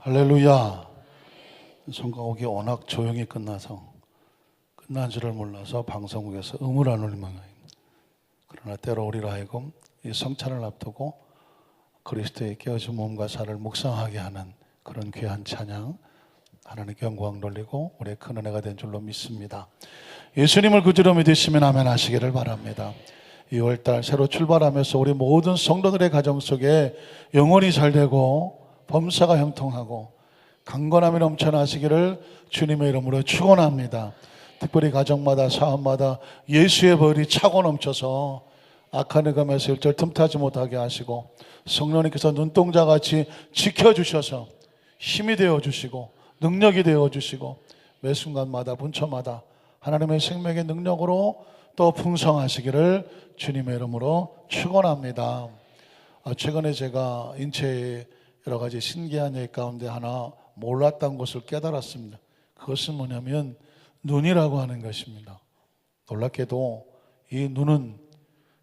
할렐루야. 성가곡이 워낙 조용히 끝나서 끝난 줄을 몰라서 방송국에서 음을 안 올리면, 그러나 때로 우리로 하여금 이 성찬을 앞두고 그리스도의 깨어진 몸과 살을 묵상하게 하는 그런 귀한 찬양, 하나님께 영광 돌리고 우리의 큰 은혜가 된 줄로 믿습니다. 예수님을 구주로 믿으시면 아멘 하시기를 바랍니다. 2월달 새로 출발하면서 우리 모든 성도들의 가정 속에 영혼이 잘되고 범사가 형통하고 강건함이 넘쳐나시기를 주님의 이름으로 축원합니다. 특별히 가정마다 사업마다 예수의 벌이 차고 넘쳐서 악한 의감에서 일절 틈타지 못하게 하시고 성령님께서 눈동자같이 지켜주셔서 힘이 되어주시고 능력이 되어주시고 매 순간마다 분초마다 하나님의 생명의 능력으로 또 풍성하시기를 주님의 이름으로 축원합니다. 최근에 제가 인체의 여러 가지 신기한 예 가운데 하나 몰랐던 것을 깨달았습니다. 그것은 뭐냐면 눈이라고 하는 것입니다. 놀랍게도 이 눈은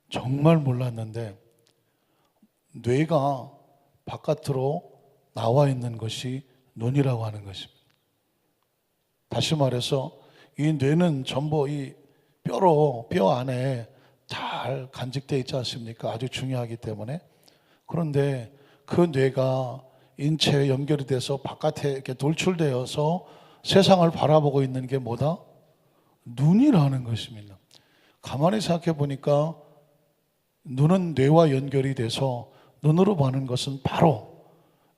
정말 몰랐는데 뇌가 바깥으로 나와 있는 것이 눈이라고 하는 것입니다. 다시 말해서 이 뇌는 전부 이 뼈 안에 잘 간직되어 있지 않습니까? 아주 중요하기 때문에. 그런데 그 뇌가 인체에 연결이 돼서 바깥에 이렇게 돌출되어서 세상을 바라보고 있는 게 뭐다? 눈이라는 것입니다. 가만히 생각해 보니까 눈은 뇌와 연결이 돼서 눈으로 보는 것은 바로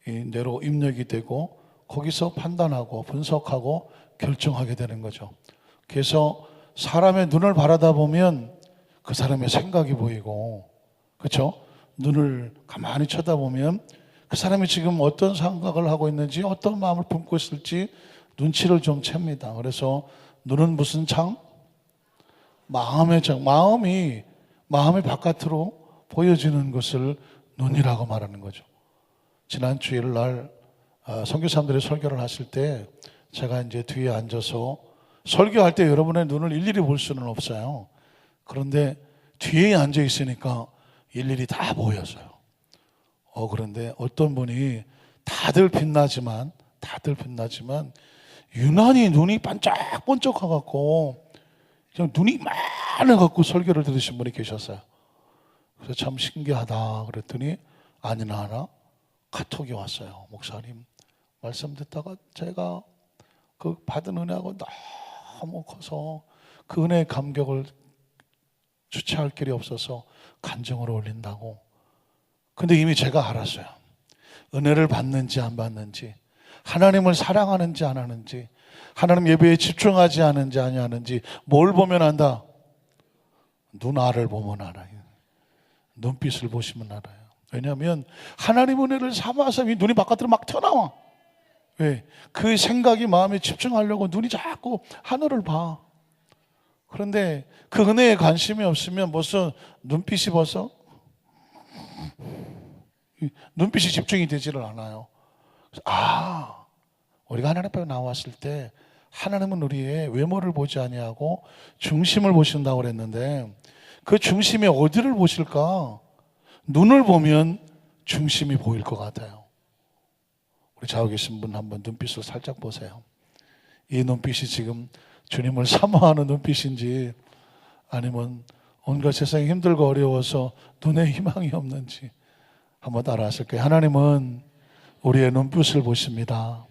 이 뇌로 입력이 되고 거기서 판단하고 분석하고 결정하게 되는 거죠. 그래서 사람의 눈을 바라다 보면 그 사람의 생각이 보이고, 그렇죠? 눈을 가만히 쳐다보면 그 사람이 지금 어떤 생각을 하고 있는지, 어떤 마음을 품고 있을지 눈치를 좀 챕니다. 그래서 눈은 무슨 창? 마음의 창. 마음이 바깥으로 보여지는 것을 눈이라고 말하는 거죠. 지난 주일날 선교사님들이 설교를 하실 때 제가 이제 뒤에 앉아서 설교할 때 여러분의 눈을 일일이 볼 수는 없어요. 그런데 뒤에 앉아 있으니까 일일이 다 보였어요. 그런데 어떤 분이 다들 빛나지만 유난히 눈이 반짝반짝해갖고 그냥 눈이 많아갖고 설교를 들으신 분이 계셨어요. 그래서 참 신기하다 그랬더니 아니나 하나 카톡이 왔어요. 목사님 말씀 듣다가 제가 그 받은 은혜하고 너무 커서 그 은혜의 감격을 주체할 길이 없어서 간증으로 올린다고. 근데 이미 제가 알았어요. 은혜를 받는지 안 받는지, 하나님을 사랑하는지 안 하는지, 하나님 예배에 집중하지 않은지 아니하는지 뭘 보면 안다? 눈알을 보면 알아요. 눈빛을 보시면 알아요. 왜냐하면 하나님 은혜를 삼아서 이 눈이 바깥으로 막 튀어나와. 왜? 그 생각이 마음에 집중하려고 눈이 자꾸 하늘을 봐. 그런데 그 은혜에 관심이 없으면 벌써 눈빛이 집중이 되지를 않아요. 우리가 하나님 앞에 나왔을 때 하나님은 우리의 외모를 보지 아니하고 중심을 보신다고 그랬는데 그 중심이 어디를 보실까? 눈을 보면 중심이 보일 것 같아요. 우리 좌우 계신 분 한번 눈빛을 살짝 보세요. 이 눈빛이 지금 주님을 사모하는 눈빛인지 아니면 온갖 세상이 힘들고 어려워서 눈에 희망이 없는지 한번 따라하실 거예요. 하나님은 우리의 눈빛을 보십니다.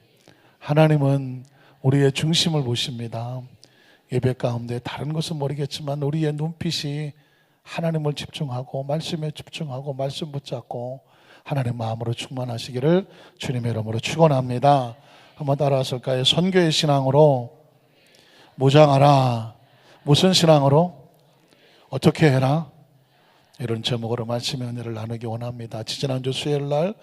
하나님은 우리의 중심을 보십니다. 예배 가운데 다른 것은 모르겠지만 우리의 눈빛이 하나님을 집중하고 말씀에 집중하고 말씀 붙잡고 하나님 마음으로 충만하시기를 주님의 이름으로 축원합니다. 한번 따라하실까요? 선교의 신앙으로 무장하라. 무슨 신앙으로? 어떻게 해라? 이런 제목으로 말씀의 은혜를 나누기 원합니다. 지난주 수요일날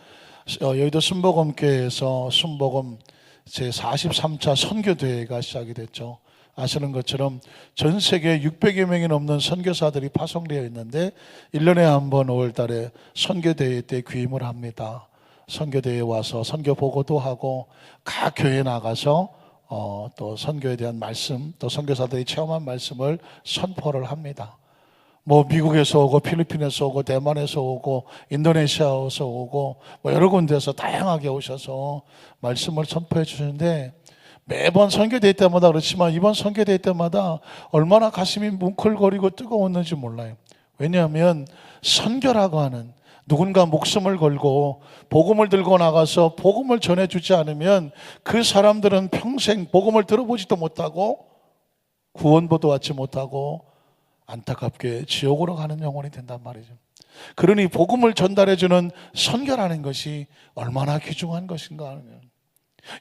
여의도 순복음교회에서 순복음 제43차 선교대회가 시작이 됐죠. 아시는 것처럼 전 세계 600여 명이 넘는 선교사들이 파송되어 있는데 1년에 한 번 5월 달에 선교대회 때 귀임을 합니다. 선교대회에 와서 선교 보고도 하고 각 교회에 나가서 또 선교에 대한 말씀, 또 선교사들이 체험한 말씀을 선포를 합니다. 뭐 미국에서 오고 필리핀에서 오고 대만에서 오고 인도네시아에서 오고 뭐 여러 군데에서 다양하게 오셔서 말씀을 선포해 주시는데, 매번 선교될 때마다 그렇지만 이번 선교될 때마다 얼마나 가슴이 뭉클거리고 뜨거웠는지 몰라요. 왜냐하면 선교라고 하는, 누군가 목숨을 걸고 복음을 들고 나가서 복음을 전해주지 않으면 그 사람들은 평생 복음을 들어보지도 못하고 구원보도 받지 못하고 안타깝게 지옥으로 가는 영혼이 된단 말이죠. 그러니 복음을 전달해주는 선교라는 것이 얼마나 귀중한 것인가 하면,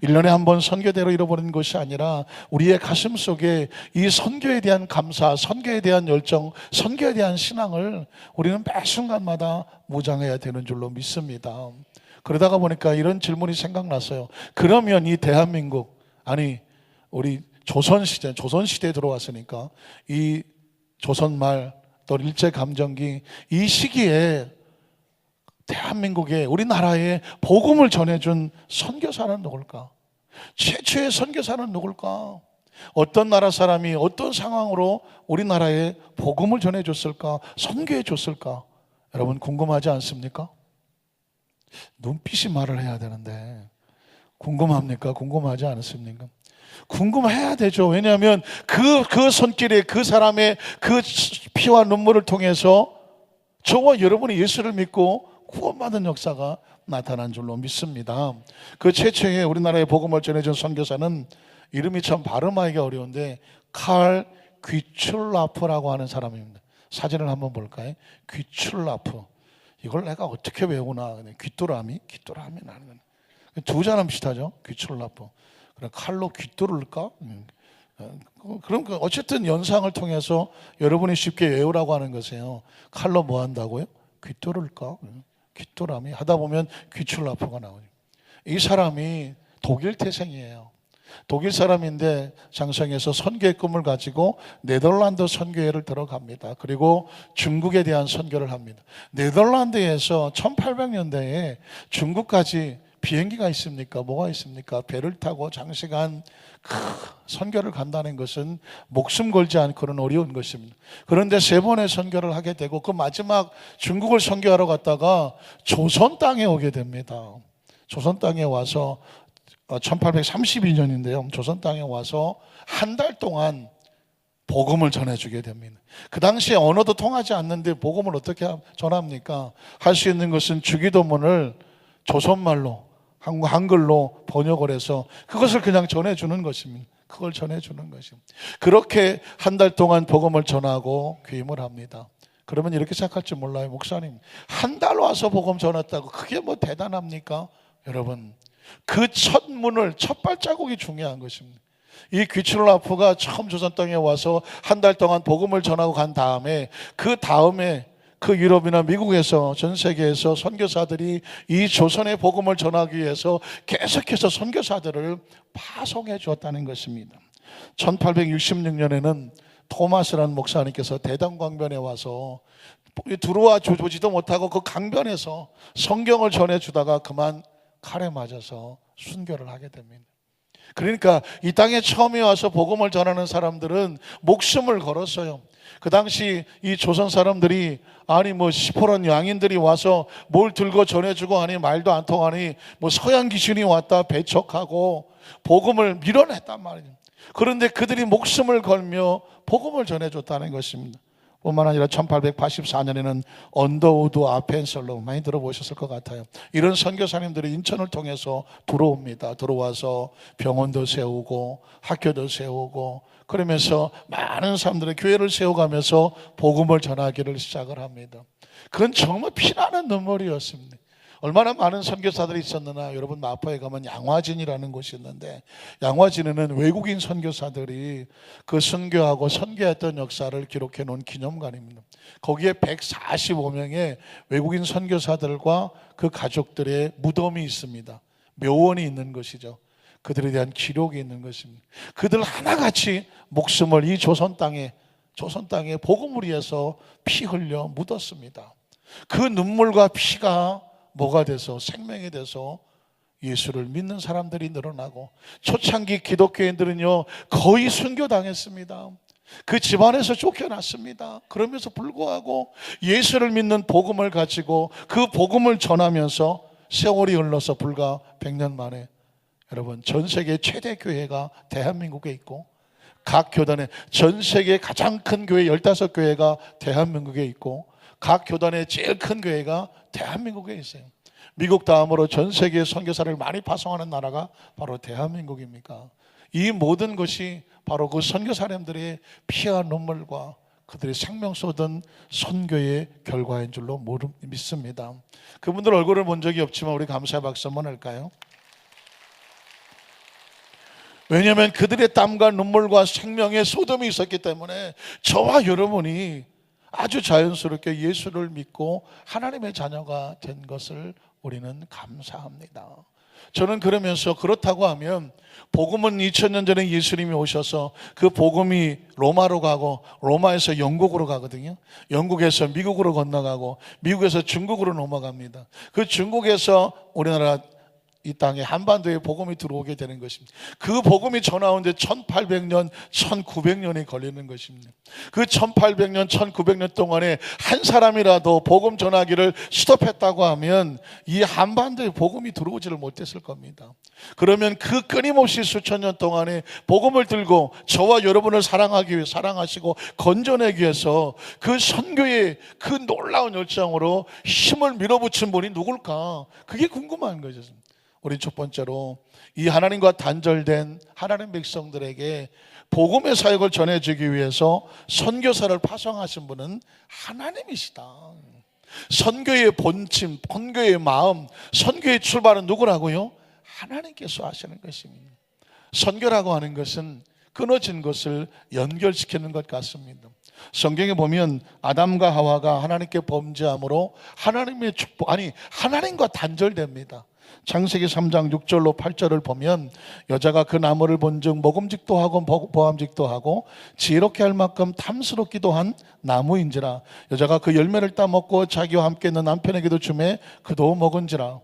1년에 한 번 선교대로 잃어버리는 것이 아니라 우리의 가슴 속에 이 선교에 대한 감사, 선교에 대한 열정, 선교에 대한 신앙을 우리는 매 순간마다 무장해야 되는 줄로 믿습니다. 그러다가 보니까 이런 질문이 생각났어요. 그러면 이 대한민국, 아니 우리 조선시대에 들어왔으니까 이 조선말 또 일제감정기 이 시기에 대한민국에, 우리나라에 복음을 전해준 선교사는 누굴까? 최초의 선교사는 누굴까? 어떤 나라 사람이 어떤 상황으로 우리나라에 복음을 전해줬을까? 선교해 줬을까? 여러분 궁금하지 않습니까? 눈빛이 말을 해야 되는데 궁금합니까? 궁금하지 않습니까? 궁금해야 되죠. 왜냐하면 그 손길에 그 사람의 그 피와 눈물을 통해서 저와 여러분이 예수를 믿고 구원받은 역사가 나타난 줄로 믿습니다. 그 최초의 우리나라에 복음을 전해준 선교사는 이름이 참 발음하기가 어려운데 칼 귀출라프라고 하는 사람입니다. 사진을 한번 볼까요? 귀출라프. 이걸 내가 어떻게 외우나? 귀뚜라미 나는 거네. 두 사람 비슷하죠? 귀출라프. 그럼 칼로 귀뚫을까? 그럼 어쨌든 연상을 통해서 여러분이 쉽게 외우라고 하는 것이에요. 칼로 뭐 한다고요? 귀뚫을까? 귀뚜라미 하다 보면 귀출라프가 나오죠. 이 사람이 독일 태생이에요. 독일 사람인데 장성에서 선교의 꿈을 가지고 네덜란드 선교회를 들어갑니다. 그리고 중국에 대한 선교를 합니다. 네덜란드에서 1800년대에 중국까지 비행기가 있습니까? 뭐가 있습니까? 배를 타고 장시간 선교를 간다는 것은 목숨 걸지 않고는 어려운 것입니다. 그런데 세 번의 선교를 하게 되고 그 마지막 중국을 선교하러 갔다가 조선 땅에 오게 됩니다. 조선 땅에 와서 1832년인데요. 조선 땅에 와서 한 달 동안 복음을 전해주게 됩니다. 그 당시에 언어도 통하지 않는데 복음을 어떻게 전합니까? 할 수 있는 것은 주기도문을 조선말로 한글로 번역을 해서 그것을 그냥 전해주는 것입니다. 그걸 전해주는 것입니다. 그렇게 한 달 동안 복음을 전하고 귀임을 합니다. 그러면 이렇게 생각할지 몰라요. 목사님, 한 달 와서 복음 전했다고 그게 뭐 대단합니까? 여러분, 그 첫 문을, 첫 발자국이 중요한 것입니다. 이 귀출라프가 처음 조선 땅에 와서 한 달 동안 복음을 전하고 간 다음에 그 다음에 그 유럽이나 미국에서 전 세계에서 선교사들이 이 조선의 복음을 전하기 위해서 계속해서 선교사들을 파송해 주었다는 것입니다. 1866년에는 토마스라는 목사님께서 대동강변에 와서 들어와 보지도 못하고 그 강변에서 성경을 전해주다가 그만 칼에 맞아서 순교를 하게 됩니다. 그러니까 이 땅에 처음에 와서 복음을 전하는 사람들은 목숨을 걸었어요. 그 당시 이 조선 사람들이 아니 뭐 시퍼런 양인들이 와서 뭘 들고 전해주고 하니 말도 안 통하니 뭐 서양 귀신이 왔다 배척하고 복음을 밀어냈단 말이에요. 그런데 그들이 목숨을 걸며 복음을 전해줬다는 것입니다. 뿐만 아니라 1884년에는 언더우드 아펜설로 많이 들어보셨을 것 같아요. 이런 선교사님들이 인천을 통해서 들어옵니다. 들어와서 병원도 세우고 학교도 세우고 그러면서 많은 사람들의 교회를 세워가면서 복음을 전하기를 시작을 합니다. 그건 정말 피나는 눈물이었습니다. 얼마나 많은 선교사들이 있었느냐. 여러분 마포에 가면 양화진이라는 곳이 있는데 양화진에는 외국인 선교사들이 그 선교하고 선교했던 역사를 기록해 놓은 기념관입니다. 거기에 145명의 외국인 선교사들과 그 가족들의 무덤이 있습니다. 묘원이 있는 것이죠. 그들에 대한 기록이 있는 것입니다. 그들 하나같이 목숨을 이 조선 땅에 복음을 위해서 피 흘려 묻었습니다. 그 눈물과 피가 뭐가 돼서 생명이 돼서 예수를 믿는 사람들이 늘어나고 초창기 기독교인들은요 거의 순교당했습니다. 그 집안에서 쫓겨났습니다. 그러면서 불구하고 예수를 믿는 복음을 가지고 그 복음을 전하면서 세월이 흘러서 불과 100년 만에 여러분 전 세계 최대 교회가 대한민국에 있고 각 교단에 전 세계 가장 큰 교회 15교회가 대한민국에 있고 각 교단의 제일 큰 교회가 대한민국에 있어요. 미국 다음으로 전 세계 선교사를 많이 파송하는 나라가 바로 대한민국입니까? 이 모든 것이 바로 그 선교사님들의 피와 눈물과 그들의 생명 쏟은 선교의 결과인 줄로 믿습니다. 그분들 얼굴을 본 적이 없지만 우리 감사의 박수 한번 할까요? 왜냐하면 그들의 땀과 눈물과 생명의 소돔이 있었기 때문에 저와 여러분이 아주 자연스럽게 예수를 믿고 하나님의 자녀가 된 것을 우리는 감사합니다. 저는 그러면서 그렇다고 하면 복음은 2000년 전에 예수님이 오셔서 그 복음이 로마로 가고 로마에서 영국으로 가거든요. 영국에서 미국으로 건너가고 미국에서 중국으로 넘어갑니다. 그 중국에서 우리나라 이 땅에 한반도에 복음이 들어오게 되는 것입니다. 그 복음이 전하오는데 1800년, 1900년이 걸리는 것입니다. 그 1800년, 1900년 동안에 한 사람이라도 복음 전하기를 스톱했다고 하면 이 한반도에 복음이 들어오지를 못했을 겁니다. 그러면 그 끊임없이 수천 년 동안에 복음을 들고 저와 여러분을 사랑하기 위해 사랑하시고 건져내기 위해서 그 선교의 그 놀라운 열정으로 힘을 밀어붙인 분이 누굴까? 그게 궁금한 거죠. 우리 첫 번째로 이 하나님과 단절된 하나님 백성들에게 복음의 사역을 전해주기 위해서 선교사를 파송하신 분은 하나님이시다. 선교의 본침, 선교의 마음, 선교의 출발은 누구라고요? 하나님께서 하시는 것입니다. 선교라고 하는 것은 끊어진 것을 연결시키는 것 같습니다. 성경에 보면 아담과 하와가 하나님께 범죄함으로 하나님의 축복, 하나님과 단절됩니다. 창세기 3장 6절로 8절을 보면 여자가 그 나무를 본즉 먹음직도 하고 보암직도 하고 지혜롭게 할 만큼 탐스럽기도 한 나무인지라 여자가 그 열매를 따먹고 자기와 함께 있는 남편에게도 주매 그도 먹은지라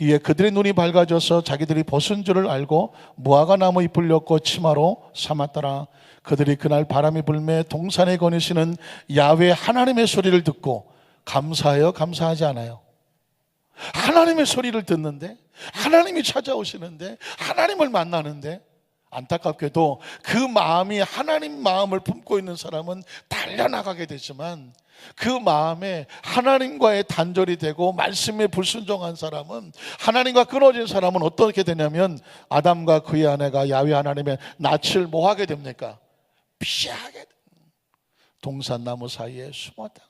이에 그들의 눈이 밝아져서 자기들이 벗은 줄을 알고 무화과 나무 잎을 엮고 치마로 삼았더라. 그들이 그날 바람이 불매 동산에 거니시는 야훼 하나님의 소리를 듣고 감사해요? 감사하지 않아요? 하나님의 소리를 듣는데 하나님이 찾아오시는데 하나님을 만나는데 안타깝게도 그 마음이 하나님 마음을 품고 있는 사람은 달려나가게 되지만 그 마음에 하나님과의 단절이 되고 말씀에 불순종한 사람은 하나님과 끊어진 사람은 어떻게 되냐면 아담과 그의 아내가 야훼 하나님의 낯을 뭐 하게 됩니까? 피하게 됩니다. 동산나무 사이에 숨었다.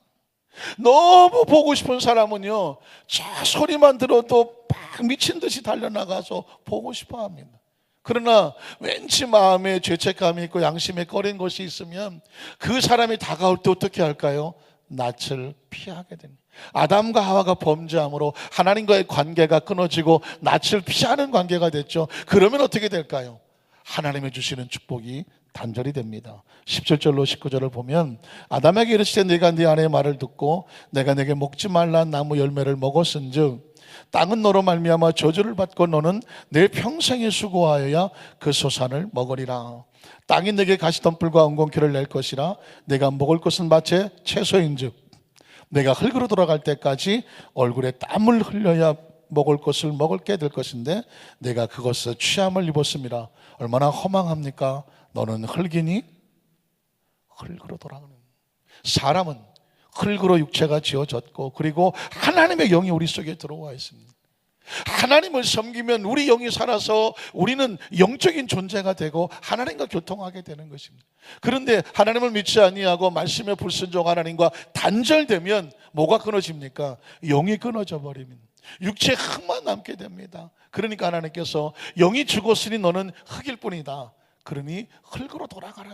너무 보고 싶은 사람은요 저 소리만 들어도 막 미친 듯이 달려나가서 보고 싶어 합니다. 그러나 왠지 마음에 죄책감이 있고 양심에 꺼린 것이 있으면 그 사람이 다가올 때 어떻게 할까요? 낯을 피하게 됩니다. 아담과 하와가 범죄함으로 하나님과의 관계가 끊어지고 낯을 피하는 관계가 됐죠. 그러면 어떻게 될까요? 하나님이 주시는 축복이 단절이 됩니다. 17절로 19절을 보면 아담에게 이르시되 네가 네 아내의 말을 듣고 내가 내게 먹지 말란 나무 열매를 먹었은즉 땅은 너로 말미암아 저주를 받고 너는 내 평생에 수고하여야 그 소산을 먹으리라. 땅이 내게 가시덤불과 은공키를 낼 것이라. 내가 먹을 것은 마치 채소인즉 내가 흙으로 돌아갈 때까지 얼굴에 땀을 흘려야 먹을 것을 먹게 될 것인데 내가 그것을 취함을 입었습니다. 얼마나 허망합니까? 너는 흙이니 흙으로 돌아가는. 사람은 흙으로 육체가 지어졌고 그리고 하나님의 영이 우리 속에 들어와 있습니다. 하나님을 섬기면 우리 영이 살아서 우리는 영적인 존재가 되고 하나님과 교통하게 되는 것입니다. 그런데 하나님을 믿지 아니하고 말씀에 불순종 하나님과 단절되면 뭐가 끊어집니까? 영이 끊어져 버립니다. 육체의 흙만 남게 됩니다. 그러니까 하나님께서 영이 죽었으니 너는 흙일 뿐이다. 그러니 흙으로 돌아가라.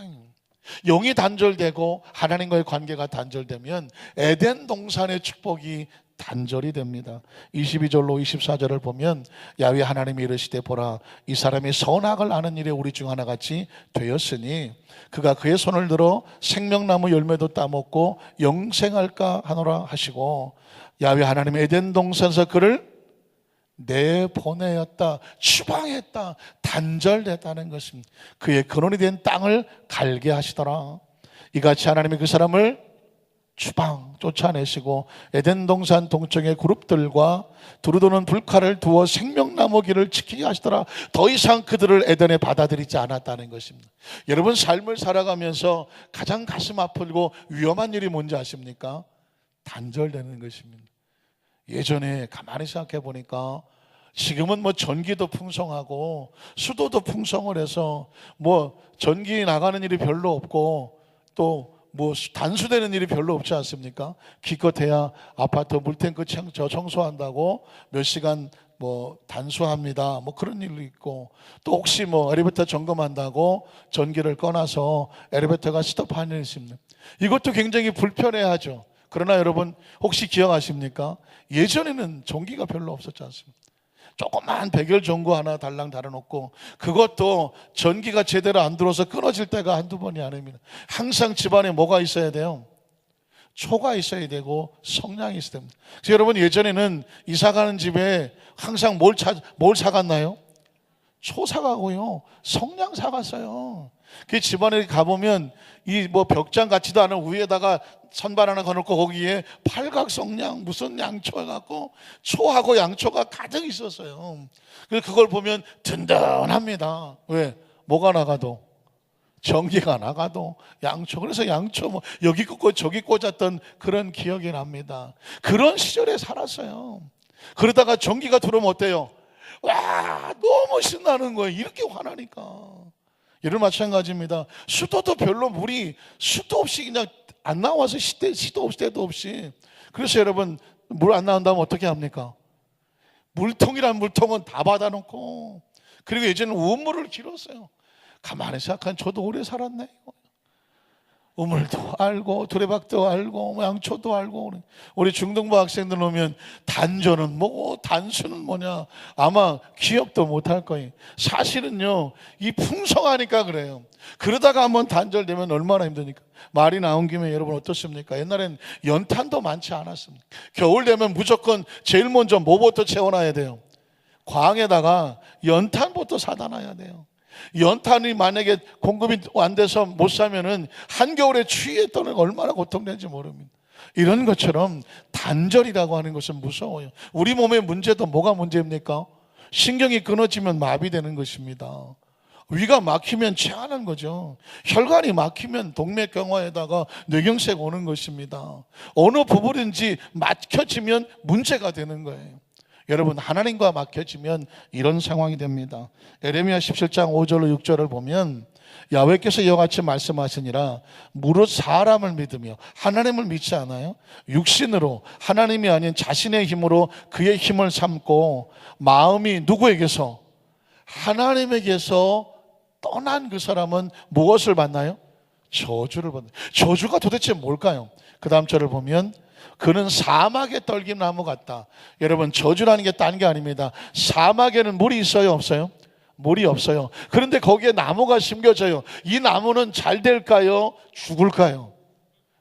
영이 단절되고 하나님과의 관계가 단절되면 에덴 동산의 축복이 단절이 됩니다. 22절로 24절을 보면 야훼 하나님이 이르시되 보라 이 사람이 선악을 아는 일에 우리 중 하나같이 되었으니 그가 그의 손을 들어 생명나무 열매도 따먹고 영생할까 하노라 하시고 야훼 하나님이 에덴 동산에서 그를 내보내었다, 추방했다, 단절됐다는 것입니다. 그의 근원이 된 땅을 갈게 하시더라. 이같이 하나님이 그 사람을 추방 쫓아내시고 에덴 동산 동쪽의 그룹들과 두루도는 불칼을 두어 생명나무 길을 지키게 하시더라. 더 이상 그들을 에덴에 받아들이지 않았다는 것입니다. 여러분, 삶을 살아가면서 가장 가슴 아프고 위험한 일이 뭔지 아십니까? 단절되는 것입니다. 예전에 가만히 생각해 보니까 지금은 뭐 전기도 풍성하고 수도도 풍성을 해서 뭐 전기 나가는 일이 별로 없고 또 뭐 단수되는 일이 별로 없지 않습니까? 기껏해야 아파트 물탱크 청소한다고 몇 시간 뭐 단수합니다. 뭐 그런 일도 있고, 또 혹시 뭐 엘리베이터 점검한다고 전기를 꺼놔서 엘리베이터가 스톱하는 일이 있습니다. 이것도 굉장히 불편해하죠. 그러나 여러분, 혹시 기억하십니까? 예전에는 전기가 별로 없었지 않습니까? 조그만 백열 전구 하나 달랑 달아놓고 그것도 전기가 제대로 안 들어서 끊어질 때가 한두 번이 아닙니다. 항상 집안에 뭐가 있어야 돼요? 초가 있어야 되고 성냥이 있어야 됩니다. 그래서 여러분, 예전에는 이사 가는 집에 항상 뭘 사갔나요? 초 사가고요, 성냥 사갔어요. 그 집안에 가보면 이 뭐 벽장 같지도 않은 위에다가 선반 하나 거놓고 거기에 팔각 성냥 무슨 양초 해갖고 초하고 양초가 가득 있었어요. 그래서 그걸 보면 든든합니다. 왜? 뭐가 나가도, 전기가 나가도 양초. 그래서 양초 뭐 여기 꽂고 저기 꽂았던 그런 기억이 납니다. 그런 시절에 살았어요. 그러다가 전기가 들어오면 어때요? 와, 너무 신나는 거예요. 이렇게 화나니까. 이런 마찬가지입니다. 수도도 별로 물이 수도 없이 그냥 안 나와서 시도 없이 때도 없이. 그래서 여러분, 물 안 나온다면 어떻게 합니까? 물통이란 물통은 다 받아놓고, 그리고 예전에는 우물을 길었어요. 가만히 생각하면 저도 오래 살았네. 우물도 알고 두레박도 알고 양초도 알고. 우리 중등부 학생들 오면 단조는 뭐고 단수는 뭐냐 아마 기억도 못할 거예요. 사실은요, 이 풍성하니까 그래요. 그러다가 한번 단절되면 얼마나 힘드니까. 말이 나온 김에 여러분 어떻습니까? 옛날엔 연탄도 많지 않았습니다. 겨울 되면 무조건 제일 먼저 뭐부터 채워놔야 돼요? 광에다가 연탄부터 사다 놔야 돼요. 연탄이 만약에 공급이 안 돼서 못 사면은 한겨울에 추위에 떠는 얼마나 고통되는지 모릅니다. 이런 것처럼 단절이라고 하는 것은 무서워요. 우리 몸의 문제도 뭐가 문제입니까? 신경이 끊어지면 마비되는 것입니다. 위가 막히면 체하는 거죠. 혈관이 막히면 동맥경화에다가 뇌경색 오는 것입니다. 어느 부분인지 막혀지면 문제가 되는 거예요. 여러분, 하나님과 막혀지면 이런 상황이 됩니다. 에레미야 17장 5절로 6절을 보면 야훼께서 이와 같이 말씀하시니라. 무릇 사람을 믿으며 하나님을 믿지 않아요? 육신으로 하나님이 아닌 자신의 힘으로 그의 힘을 삼고 마음이 누구에게서? 하나님에게서 떠난 그 사람은 무엇을 받나요? 저주를 받나요? 저주가 도대체 뭘까요? 그 다음 절을 보면 그는 사막에 떨긴 나무 같다. 여러분, 저주라는 게 딴 게 아닙니다. 사막에는 물이 있어요, 없어요? 물이 없어요. 그런데 거기에 나무가 심겨져요. 이 나무는 잘 될까요? 죽을까요?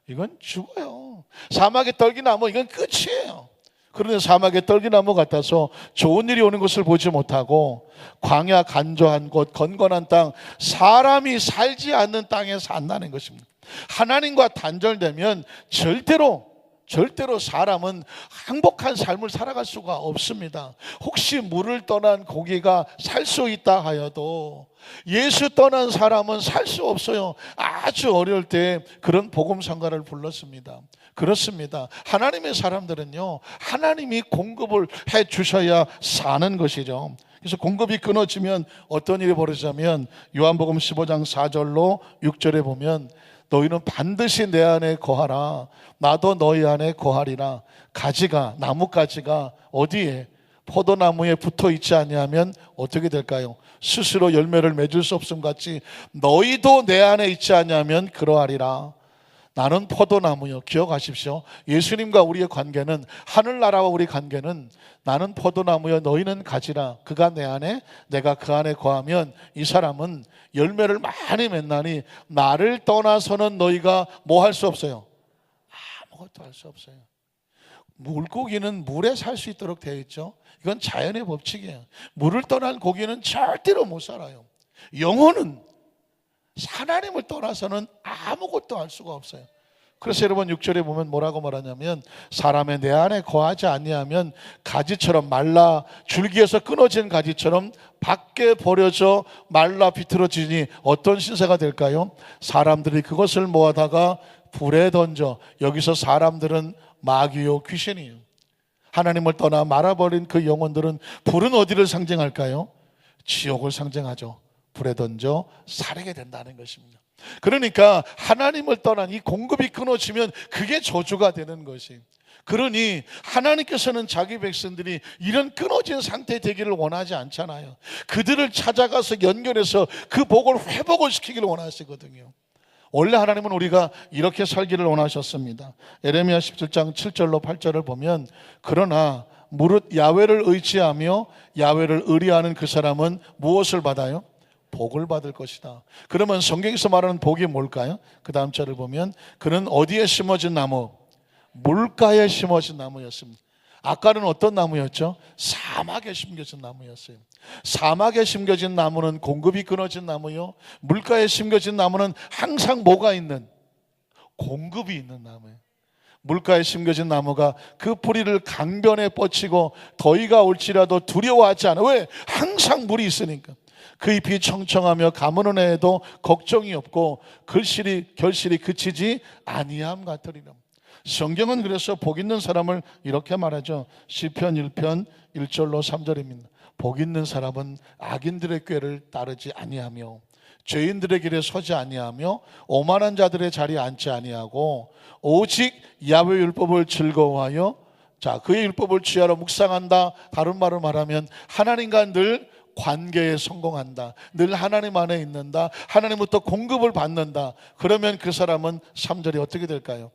이건 죽어요. 사막에 떨긴 나무, 이건 끝이에요. 그런데 사막에 떨긴 나무 같아서 좋은 일이 오는 것을 보지 못하고 광야 간조한 곳, 건건한 땅, 사람이 살지 않는 땅에 산다는 것입니다. 하나님과 단절되면 절대로 사람은 행복한 삶을 살아갈 수가 없습니다. 혹시 물을 떠난 고기가 살 수 있다 하여도 예수 떠난 사람은 살 수 없어요. 아주 어려울 때 그런 복음성가를 불렀습니다. 그렇습니다. 하나님의 사람들은요, 하나님이 공급을 해 주셔야 사는 것이죠. 그래서 공급이 끊어지면 어떤 일이 벌어지냐면 요한복음 15장 4절로 6절에 보면 너희는 반드시 내 안에 거하라. 나도 너희 안에 거하리라. 가지가, 나뭇가지가 어디에? 포도나무에 붙어 있지 아니하면 어떻게 될까요? 스스로 열매를 맺을 수 없음 같이 너희도 내 안에 있지 아니하면 그러하리라. 나는 포도나무요. 기억하십시오. 예수님과 우리의 관계는, 하늘나라와 우리 관계는 나는 포도나무요 너희는 가지라. 그가 내 안에 내가 그 안에 거하면 이 사람은 열매를 많이 맺나니 나를 떠나서는 너희가 뭐 할 수 없어요? 아무것도 할 수 없어요. 물고기는 물에 살 수 있도록 되어 있죠. 이건 자연의 법칙이에요. 물을 떠난 고기는 절대로 못 살아요. 영혼은 하나님을 떠나서는 아무것도 할 수가 없어요. 그래서 여러분 6절에 보면 뭐라고 말하냐면 사람의 내 안에 거하지 아니하면 가지처럼 말라 줄기에서 끊어진 가지처럼 밖에 버려져 말라 비틀어지니 어떤 신세가 될까요? 사람들이 그것을 모아다가 불에 던져. 여기서 사람들은 마귀요 귀신이에요. 하나님을 떠나 말아버린 그 영혼들은 불은 어디를 상징할까요? 지옥을 상징하죠. 불에 던져 살게 된다는 것입니다. 그러니까 하나님을 떠난 이 공급이 끊어지면 그게 저주가 되는 것이. 그러니 하나님께서는 자기 백성들이 이런 끊어진 상태 되기를 원하지 않잖아요. 그들을 찾아가서 연결해서 그 복을 회복을 시키기를 원하시거든요. 원래 하나님은 우리가 이렇게 살기를 원하셨습니다. 에레미야 17장 7절로 8절을 보면 그러나 무릇 야훼를 의지하며 야훼를 의뢰하는 그 사람은 무엇을 받아요? 복을 받을 것이다. 그러면 성경에서 말하는 복이 뭘까요? 그 다음 절을 보면 그는 어디에 심어진 나무? 물가에 심어진 나무였습니다. 아까는 어떤 나무였죠? 사막에 심겨진 나무였어요. 사막에 심겨진 나무는 공급이 끊어진 나무요. 물가에 심겨진 나무는 항상 뭐가 있는? 공급이 있는 나무예요. 물가에 심겨진 나무가 그 뿌리를 강변에 뻗치고 더위가 올지라도 두려워하지 않아. 왜? 항상 물이 있으니까. 그 잎이 청청하며 가무는 해에도 걱정이 없고 결실이 그치지 아니함 같으리라. 성경은 그래서 복 있는 사람을 이렇게 말하죠. 시편 1편 1절로 3절입니다. 복 있는 사람은 악인들의 꾀를 따르지 아니하며 죄인들의 길에 서지 아니하며 오만한 자들의 자리에 앉지 아니하고 오직 야훼 율법을 즐거워하여 그의 율법을 취하러 묵상한다. 다른 말로 말하면 하나님과 늘 관계에 성공한다. 늘 하나님 안에 있는다. 하나님부터 공급을 받는다. 그러면 그 사람은 3절이 어떻게 될까요?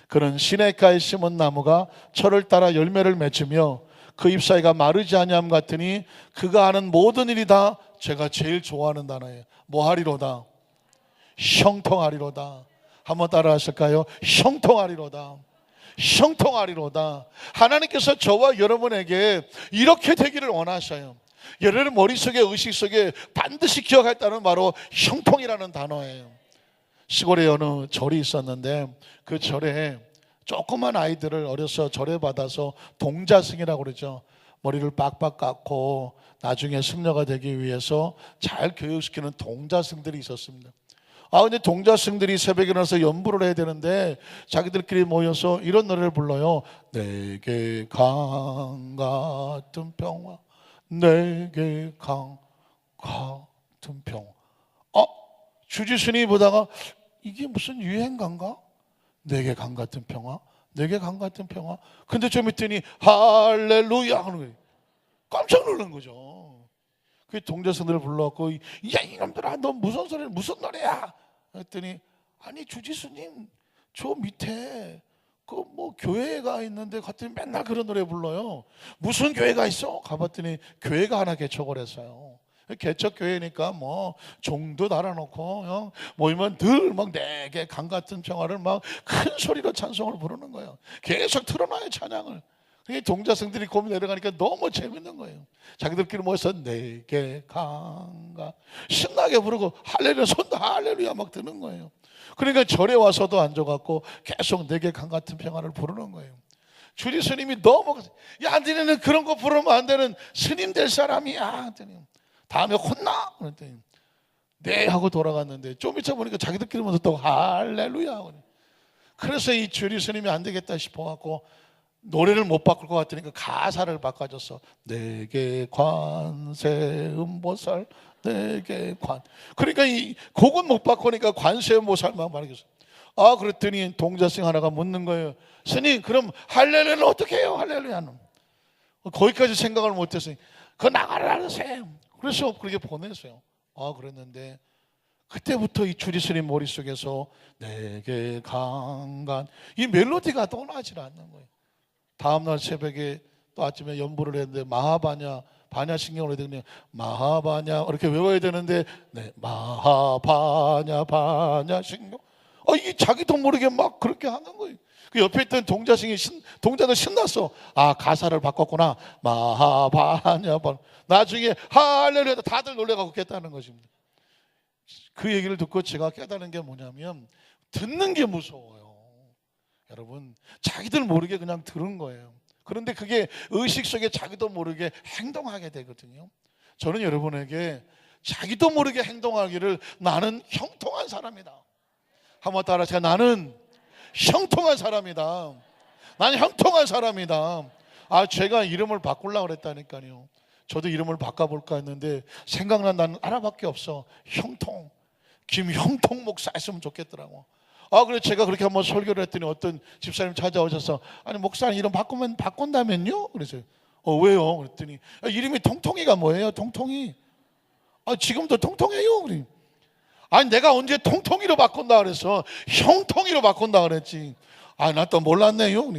그는 시냇가에 심은 나무가 철을 따라 열매를 맺으며 그 잎사이가 마르지 아니함 같으니 그가 하는 모든 일이 다 제가 제일 좋아하는 단어예요. 뭐 하리로다? 형통하리로다. 한번 따라 하실까요? 형통하리로다. 형통하리로다. 하나님께서 저와 여러분에게 이렇게 되기를 원하셔요. 여러분 머릿속에 의식 속에 반드시 기억했다는 바로 형통이라는 단어예요. 시골에 어느 절이 있었는데 그 절에 조그만 아이들을 어려서 절에 받아서 동자승이라고 그러죠. 머리를 빡빡 깎고 나중에 승려가 되기 위해서 잘 교육시키는 동자승들이 있었습니다. 근데 동자승들이 새벽에 일어나서 연부를 해야 되는데 자기들끼리 모여서 이런 노래를 불러요. 내게 강 같은 평화, 내게 강 같은 평화. 주지스님이 보다가 이게 무슨 유행가인가? 내게 강 같은 평화, 내게 강 같은 평화. 근데 좀 있더니 할렐루야 하는 거예요. 깜짝 놀란 거죠. 그 동자승들을 불러갖고 야 이놈들아 너 무슨 소리 무슨 노래야? 했더니 아니 주지스님 저 밑에 그 뭐 교회가 있는데 갔더니 맨날 그런 노래 불러요. 무슨 교회가 있어? 가봤더니 교회가 하나 개척을 했어요. 개척 교회니까 뭐 종도 달아놓고 모이면 늘 막 내게 강 같은 평화를 막 큰 소리로 찬송을 부르는 거예요. 계속 틀어놔요 찬양을. 동자승들이 고민 내려가니까 너무 재밌는 거예요. 자기들끼리 모여서 내게 강가 신나게 부르고 할렐루야 손도 할렐루야 막 드는 거예요. 그러니까 절에 와서도 앉아갖고 계속 내게 강 같은 평화를 부르는 거예요. 주지 스님이 너무 야 너네는 그런 거 부르면 안 되는 스님 될 사람이야. 다음에 혼나. 그랬더니 네 하고 돌아갔는데 좀 이따 보니까 자기들끼리 모여서 또 할렐루야. 그래서 이 주지 스님이 안 되겠다 싶어갖고 노래를 못 바꿀 것 같으니까 가사를 바꿔줬어. 내게 관세음보살 내게 관. 그러니까 이 곡은 못 바꾸니까 관세음보살만 말하겠어. 그랬더니 동자승 하나가 묻는 거예요. 스님 그럼 할렐루야는 어떻게 해요? 할렐루야는 거기까지 생각을 못했으니 그거 나가라 하세요. 그래서 그렇게 보냈어요. 그랬는데 그때부터 이 주지스님 머릿속에서 내게 강간 이 멜로디가 떠나질 않는 거예요. 다음날 새벽에 또 아침에 연부를 했는데 반야신경을 해야 되는데 마하바냐 이렇게 외워야 되는데 마하바냐 반야신경 이게 자기도 모르게 막 그렇게 하는 거예요. 그 옆에 있던 동자도 신났어. 아, 가사를 바꿨구나. 마하바냐바. 나중에 할렐루야 다들 놀래가고 깼다는 것입니다. 그 얘기를 듣고 제가 깨달은 게 뭐냐면 듣는 게 무서워요. 여러분, 자기들 모르게 그냥 들은 거예요. 그런데 그게 의식 속에 자기도 모르게 행동하게 되거든요. 저는 여러분에게 자기도 모르게 행동하기를 나는 형통한 사람이다. 한번 따라하세요. 나는 형통한 사람이다. 나는 형통한 사람이다. 아, 제가 이름을 바꾸려고 그랬다니까요. 저도 이름을 바꿔볼까 했는데 생각난 나는 하나밖에 없어. 형통. 김형통 목사 했으면 좋겠더라고. 아, 그래 제가 그렇게 한번 설교를 했더니 어떤 집사님 찾아오셔서 아니 목사님 이름 바꾼다면요? 그래서 왜요? 그랬더니 이름이 통통이가 뭐예요? 통통이. 아, 지금도 통통해요. 그래. 아니 내가 언제 통통이로 바꾼다 그래서 형통이로 바꾼다 그랬지. 아, 나 또 몰랐네요.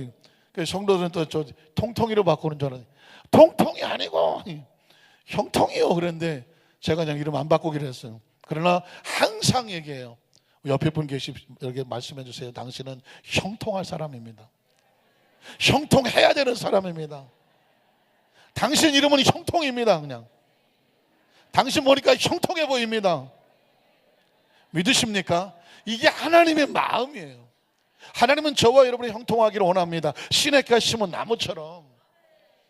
그래. 성도들은 또 저 통통이로 바꾸는 줄 알았는데 통통이 아니고 형통이요. 그랬는데 제가 그냥 이름 안 바꾸기로 했어요. 그러나 항상 얘기해요. 옆에 분 이렇게 말씀해 주세요. 당신은 형통할 사람입니다. 형통해야 되는 사람입니다. 당신 이름은 형통입니다. 그냥 당신 보니까 형통해 보입니다. 믿으십니까? 이게 하나님의 마음이에요. 하나님은 저와 여러분이 형통하기를 원합니다. 시냇가에 심은 나무처럼.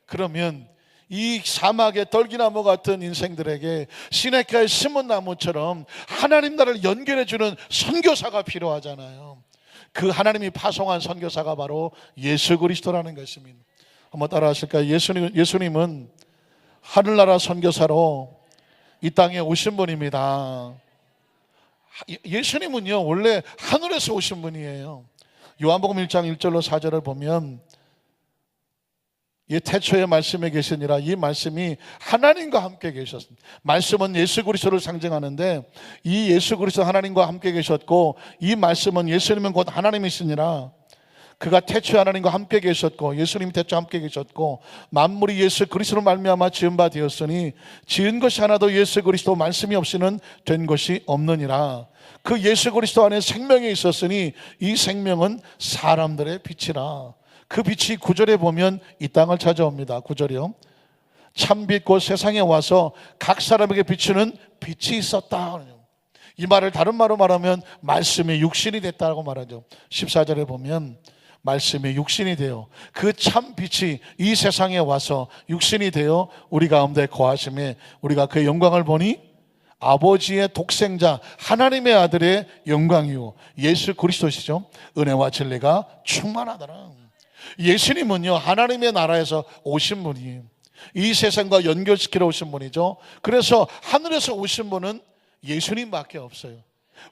그러면 이 사막의 떨기나무 같은 인생들에게 시냇가에 심은 나무처럼 하나님 나라를 연결해주는 선교사가 필요하잖아요. 그 하나님이 파송한 선교사가 바로 예수 그리스도라는 것입니다. 한번 따라 하실까요? 예수님은 하늘나라 선교사로 이 땅에 오신 분입니다. 예수님은요 원래 하늘에서 오신 분이에요. 요한복음 1장 1절로 4절을 보면 이 태초에 말씀에 계시니라, 이 말씀이 하나님과 함께 계셨습니다. 말씀은 예수 그리스도를 상징하는데 이 예수 그리스도 하나님과 함께 계셨고 이 말씀은 예수님은 곧 하나님이시니라. 그가 태초에 하나님과 함께 계셨고 예수님이 태초에 함께 계셨고 만물이 예수 그리스도로 말미암아 지은 바 되었으니 지은 것이 하나도 예수 그리스도 말씀이 없이는 된 것이 없느니라. 그 예수 그리스도 안에 생명이 있었으니 이 생명은 사람들의 빛이라. 그 빛이 9절에 보면 이 땅을 찾아옵니다. 9절이요. 참빛 곧 세상에 와서 각 사람에게 비추는 빛이 있었다. 이 말을 다른 말로 말하면 말씀이 육신이 됐다고 말하죠. 14절에 보면 말씀이 육신이 되어 그 참빛이 이 세상에 와서 육신이 되어 우리 가운데 거하심에 우리가 그의 영광을 보니 아버지의 독생자 하나님의 아들의 영광이요 예수 그리스도시죠. 은혜와 진리가 충만하더라. 예수님은요 하나님의 나라에서 오신 분이에요. 이 세상과 연결시키러 오신 분이죠. 그래서 하늘에서 오신 분은 예수님밖에 없어요.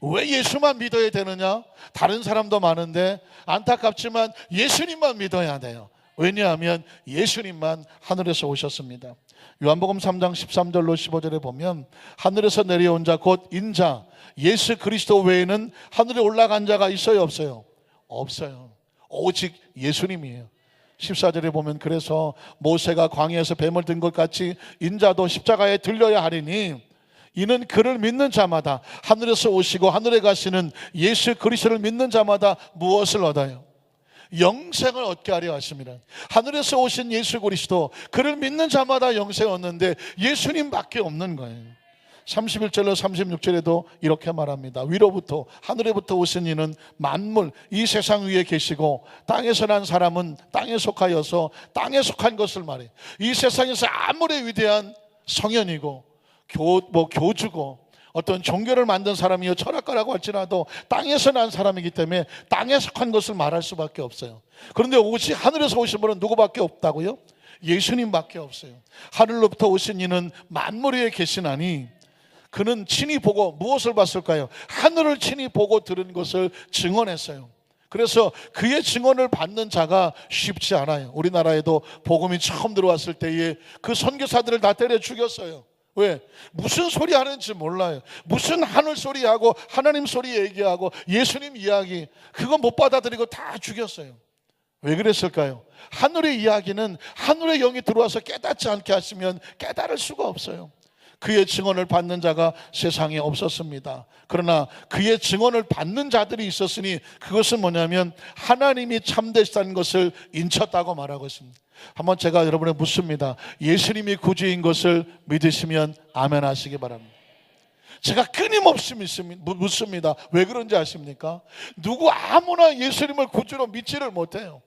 왜 예수만 믿어야 되느냐? 다른 사람도 많은데 안타깝지만 예수님만 믿어야 돼요. 왜냐하면 예수님만 하늘에서 오셨습니다. 요한복음 3장 13절로 15절에 보면 하늘에서 내려온 자 곧 인자 예수 그리스도 외에는 하늘에 올라간 자가 있어요 없어요? 없어요. 오직 예수님이에요. 14절에 보면 그래서 모세가 광야에서 뱀을 든 것 같이 인자도 십자가에 들려야 하리니 이는 그를 믿는 자마다 하늘에서 오시고 하늘에 가시는 예수 그리스도를 믿는 자마다 무엇을 얻어요? 영생을 얻게 하려 하십니다. 하늘에서 오신 예수 그리스도 그를 믿는 자마다 영생을 얻는데 예수님밖에 없는 거예요. 31절로 36절에도 이렇게 말합니다. 위로부터 하늘에부터 오신 이는 만물 이 세상 위에 계시고 땅에서 난 사람은 땅에 속하여서 땅에 속한 것을 말해. 이 세상에서 아무리 위대한 성현이고 교주고 어떤 종교를 만든 사람이요 철학가라고 할지라도 땅에서 난 사람이기 때문에 땅에 속한 것을 말할 수밖에 없어요. 그런데 오직 하늘에서 오신 분은 누구밖에 없다고요? 예수님밖에 없어요. 하늘로부터 오신 이는 만물 위에 계시나니 그는 친히 보고 무엇을 봤을까요? 하늘을 친히 보고 들은 것을 증언했어요. 그래서 그의 증언을 받는 자가 쉽지 않아요. 우리나라에도 복음이 처음 들어왔을 때에 그 선교사들을 다 때려 죽였어요. 왜? 무슨 소리 하는지 몰라요. 무슨 하늘 소리하고 하나님 소리 얘기하고 예수님 이야기 그거 못 받아들이고 다 죽였어요. 왜 그랬을까요? 하늘의 이야기는 하늘의 영이 들어와서 깨닫지 않게 하시면 깨달을 수가 없어요. 그의 증언을 받는 자가 세상에 없었습니다. 그러나 그의 증언을 받는 자들이 있었으니 그것은 뭐냐면 하나님이 참되시다는 것을 인쳤다고 말하고 있습니다. 한번 제가 여러분에 묻습니다. 예수님이 구주인 것을 믿으시면 아멘 하시기 바랍니다. 제가 끊임없이 묻습니다. 왜 그런지 아십니까? 누구 아무나 예수님을 구주로 믿지를 못해요.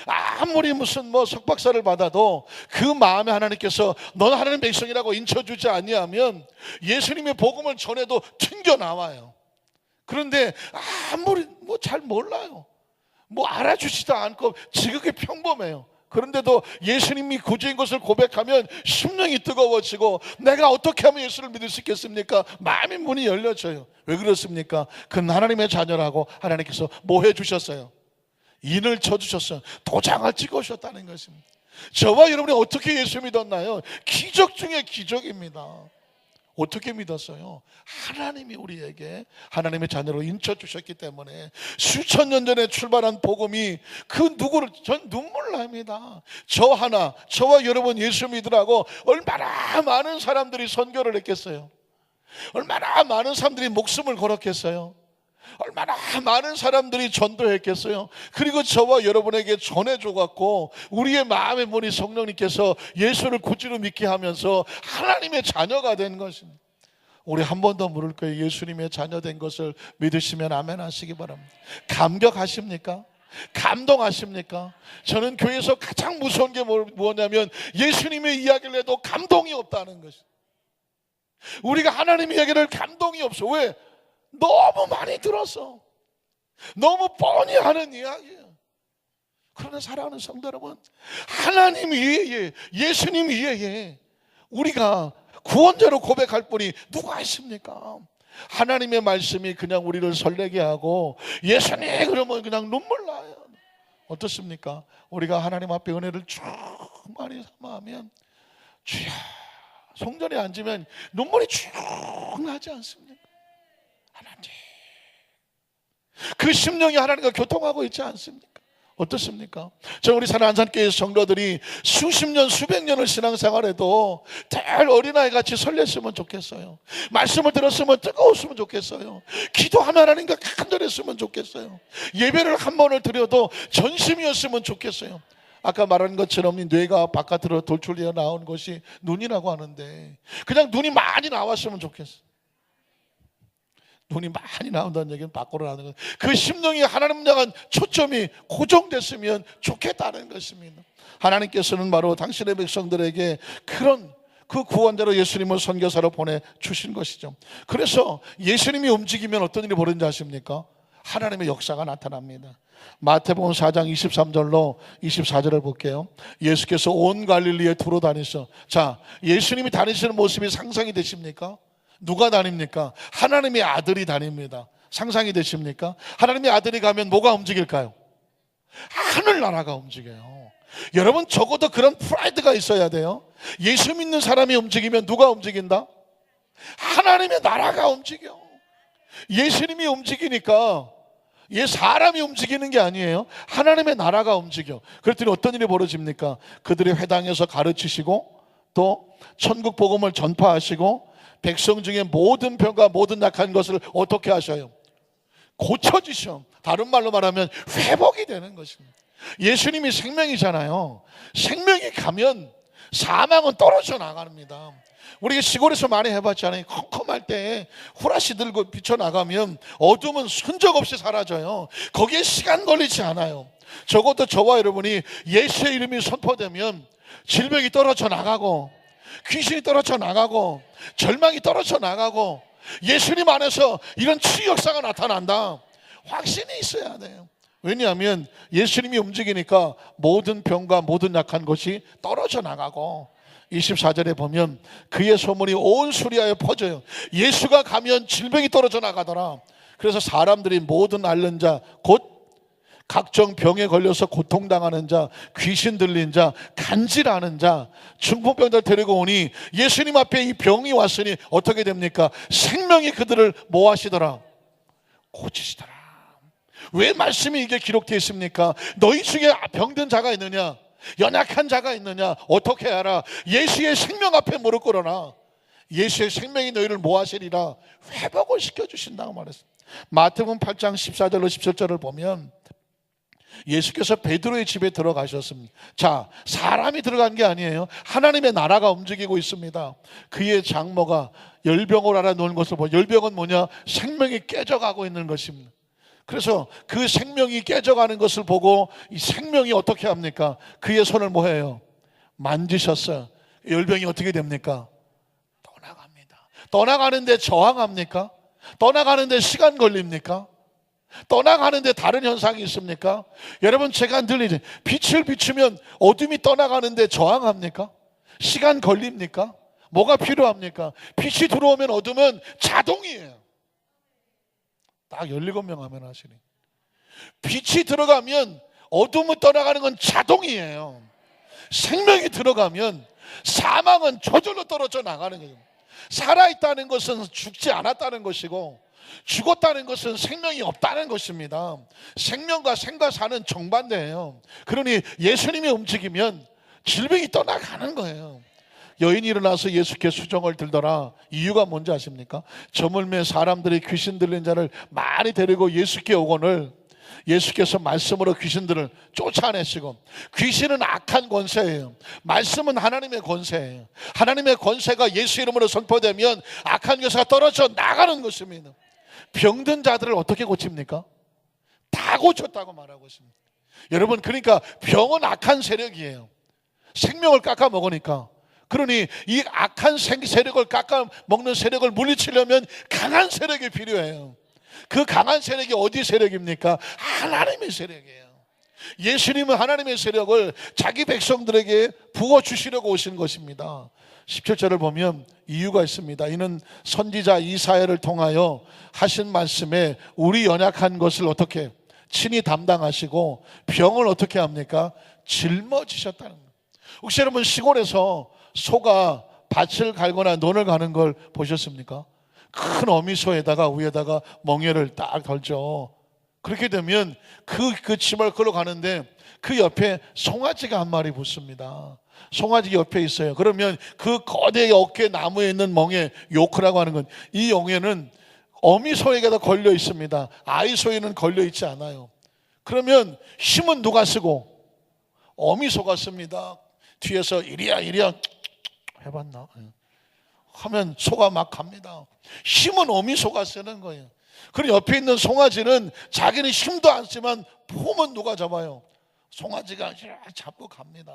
아무리 무슨 석박사를 받아도 그 마음에 하나님께서 너는 하나님의 백성이라고 인쳐주지 아니하면 예수님의 복음을 전해도 튕겨나와요. 그런데 아무리 잘 몰라요. 알아주지도 않고 지극히 평범해요. 그런데도 예수님이 구주인 것을 고백하면 심령이 뜨거워지고 내가 어떻게 하면 예수를 믿을 수 있겠습니까? 마음의 문이 열려져요. 왜 그렇습니까? 그는 하나님의 자녀라고 하나님께서 뭐 해주셨어요? 인을 쳐주셨어요. 도장을 찍으셨다는 것입니다. 저와 여러분이 어떻게 예수 믿었나요? 기적 중에 기적입니다. 어떻게 믿었어요? 하나님이 우리에게 하나님의 자녀로 인쳐주셨기 때문에 수천 년 전에 출발한 복음이 그 누구를 전 눈물 납니다. 저와 여러분 예수 믿으라고 얼마나 많은 사람들이 선교를 했겠어요. 얼마나 많은 사람들이 목숨을 걸었겠어요. 얼마나 많은 사람들이 전도했겠어요. 그리고 저와 여러분에게 전해줘갖고 우리의 마음의 문이 성령님께서 예수를 구주로 믿게 하면서 하나님의 자녀가 된 것입니다. 우리 한 번 더 물을 거예요. 예수님의 자녀 된 것을 믿으시면 아멘 하시기 바랍니다. 감격하십니까? 감동하십니까? 저는 교회에서 가장 무서운 게 뭐냐면 예수님의 이야기를 해도 감동이 없다는 것입니다. 우리가 하나님 이야기를 감동이 없어. 왜? 너무 많이 들었어. 너무 뻔히 하는 이야기예요. 그러나 사랑하는 성도 여러분, 하나님 위에 예수님 위에 우리가 구원자로 고백할 분이 누가 있습니까? 하나님의 말씀이 그냥 우리를 설레게 하고 예수님 그러면 그냥 눈물 나요. 어떻습니까? 우리가 하나님 앞에 은혜를 충만히 삼아하면 주여 성전에 앉으면 눈물이 쭉 나지 않습니까? 하나님 그 심령이 하나님과 교통하고 있지 않습니까? 어떻습니까? 우리 사랑하는 안산교회 성도들이 수십 년 수백 년을 신앙생활해도 늘 어린아이같이 설렜으면 좋겠어요. 말씀을 들었으면 뜨거웠으면 좋겠어요. 기도하면 하나님과 간절했으면 좋겠어요. 예배를 한 번을 드려도 전심이었으면 좋겠어요. 아까 말한 것처럼 이 뇌가 바깥으로 돌출되어 나온 것이 눈이라고 하는데 그냥 눈이 많이 나왔으면 좋겠어요. 눈이 많이 나온다는 얘기는 밖으로 나오는 거예요. 그 심령이 하나님 향한 초점이 고정됐으면 좋겠다는 것입니다. 하나님께서는 바로 당신의 백성들에게 그런 그 구원자로 예수님을 선교사로 보내주신 것이죠. 그래서 예수님이 움직이면 어떤 일이 벌어지는지 아십니까? 하나님의 역사가 나타납니다. 마태복음 4장 23절로 24절을 볼게요. 예수께서 온 갈릴리에 두루 다니셔. 자, 예수님이 다니시는 모습이 상상이 되십니까? 누가 다닙니까? 하나님의 아들이 다닙니다. 상상이 되십니까? 하나님의 아들이 가면 뭐가 움직일까요? 하늘나라가 움직여요. 여러분 적어도 그런 프라이드가 있어야 돼요. 예수 믿는 사람이 움직이면 누가 움직인다? 하나님의 나라가 움직여. 예수님이 움직이니까 사람이 움직이는 게 아니에요. 하나님의 나라가 움직여. 그랬더니 어떤 일이 벌어집니까? 그들이 회당에서 가르치시고 또 천국 복음을 전파하시고 백성 중에 모든 병과 모든 약한 것을 어떻게 하셔요? 고쳐주셔. 다른 말로 말하면 회복이 되는 것입니다. 예수님이 생명이잖아요. 생명이 가면 사망은 떨어져 나갑니다. 우리가 시골에서 많이 해봤잖아요. 컴컴할 때 후라시 들고 비춰나가면 어둠은 흔적 없이 사라져요. 거기에 시간 걸리지 않아요. 적어도 저와 여러분이 예수의 이름이 선포되면 질병이 떨어져 나가고 귀신이 떨어져 나가고 절망이 떨어져 나가고 예수님 안에서 이런 치유 역사가 나타난다. 확신이 있어야 돼요. 왜냐하면 예수님이 움직이니까 모든 병과 모든 약한 것이 떨어져 나가고 24절에 보면 그의 소문이 온 수리아에 퍼져요. 예수가 가면 질병이 떨어져 나가더라. 그래서 사람들이 모든 앓는 자 곧 각종 병에 걸려서 고통당하는 자, 귀신 들린 자, 간질하는 자, 중풍병자를 데리고 오니 예수님 앞에 이 병이 왔으니 어떻게 됩니까? 생명이 그들을 뭐 하시더라? 고치시더라. 왜 말씀이 이게 기록되어 있습니까? 너희 중에 병든 자가 있느냐? 연약한 자가 있느냐? 어떻게 알아? 예수의 생명 앞에 무릎 꿇어라. 예수의 생명이 너희를 뭐하시리라? 회복을 시켜주신다고 말했습니다. 마태복음 8장 14절로 17절을 보면 예수께서 베드로의 집에 들어가셨습니다. 자, 사람이 들어간 게 아니에요. 하나님의 나라가 움직이고 있습니다. 그의 장모가 열병을 알아놓은 것을 보고, 열병은 뭐냐? 생명이 깨져가고 있는 것입니다. 그래서 그 생명이 깨져가는 것을 보고 이 생명이 어떻게 합니까? 그의 손을 뭐 해요? 만지셨어요. 열병이 어떻게 됩니까? 떠나갑니다. 떠나가는데 저항합니까? 떠나가는데 시간 걸립니까? 떠나가는데 다른 현상이 있습니까? 여러분, 제가 늘 빛을 비추면 어둠이 떠나가는데 저항합니까? 시간 걸립니까? 뭐가 필요합니까? 빛이 들어오면 어둠은 자동이에요. 딱 17명 하면 하시니. 빛이 들어가면 어둠은 떠나가는 건 자동이에요. 생명이 들어가면 사망은 저절로 떨어져 나가는 거예요. 살아있다는 것은 죽지 않았다는 것이고, 죽었다는 것은 생명이 없다는 것입니다. 생명과 생과 사는 정반대예요. 그러니 예수님이 움직이면 질병이 떠나가는 거예요. 여인이 일어나서 예수께 수정을 들더라. 이유가 뭔지 아십니까? 저물매 사람들이 귀신 들린 자를 많이 데리고 예수께 오거늘 예수께서 말씀으로 귀신들을 쫓아내시고, 귀신은 악한 권세예요. 말씀은 하나님의 권세예요. 하나님의 권세가 예수 이름으로 선포되면 악한 권세가 떨어져 나가는 것입니다. 병든 자들을 어떻게 고칩니까? 다 고쳤다고 말하고 있습니다. 여러분, 그러니까 병은 악한 세력이에요. 생명을 깎아 먹으니까. 그러니 이 악한 세력을 깎아 먹는 세력을 물리치려면 강한 세력이 필요해요. 그 강한 세력이 어디 세력입니까? 하나님의 세력이에요. 예수님은 하나님의 세력을 자기 백성들에게 부어주시려고 오신 것입니다. 17절을 보면 이유가 있습니다. 이는 선지자 이사야를 통하여 하신 말씀에 우리 연약한 것을 어떻게 친히 담당하시고 병을 어떻게 합니까? 짊어지셨다는 거예요. 혹시 여러분 시골에서 소가 밭을 갈거나 논을 가는 걸 보셨습니까? 큰 어미소에다가 위에다가 멍에를 딱 걸죠. 그렇게 되면 그 짐을 끌어 가는데 그 옆에 송아지가 한 마리 붙습니다. 송아지 옆에 있어요. 그러면 그 거대 어깨 나무에 있는 멍에 요크라고 하는 건, 이 멍에는 어미소에게도 걸려 있습니다. 아이소에는 걸려 있지 않아요. 그러면 힘은 누가 쓰고? 어미소가 씁니다. 뒤에서 이리야 해봤나? 하면 소가 막 갑니다. 힘은 어미소가 쓰는 거예요. 그리고 옆에 있는 송아지는 자기는 힘도 안 쓰지만 폼은 누가 잡아요? 송아지가 잡고 갑니다.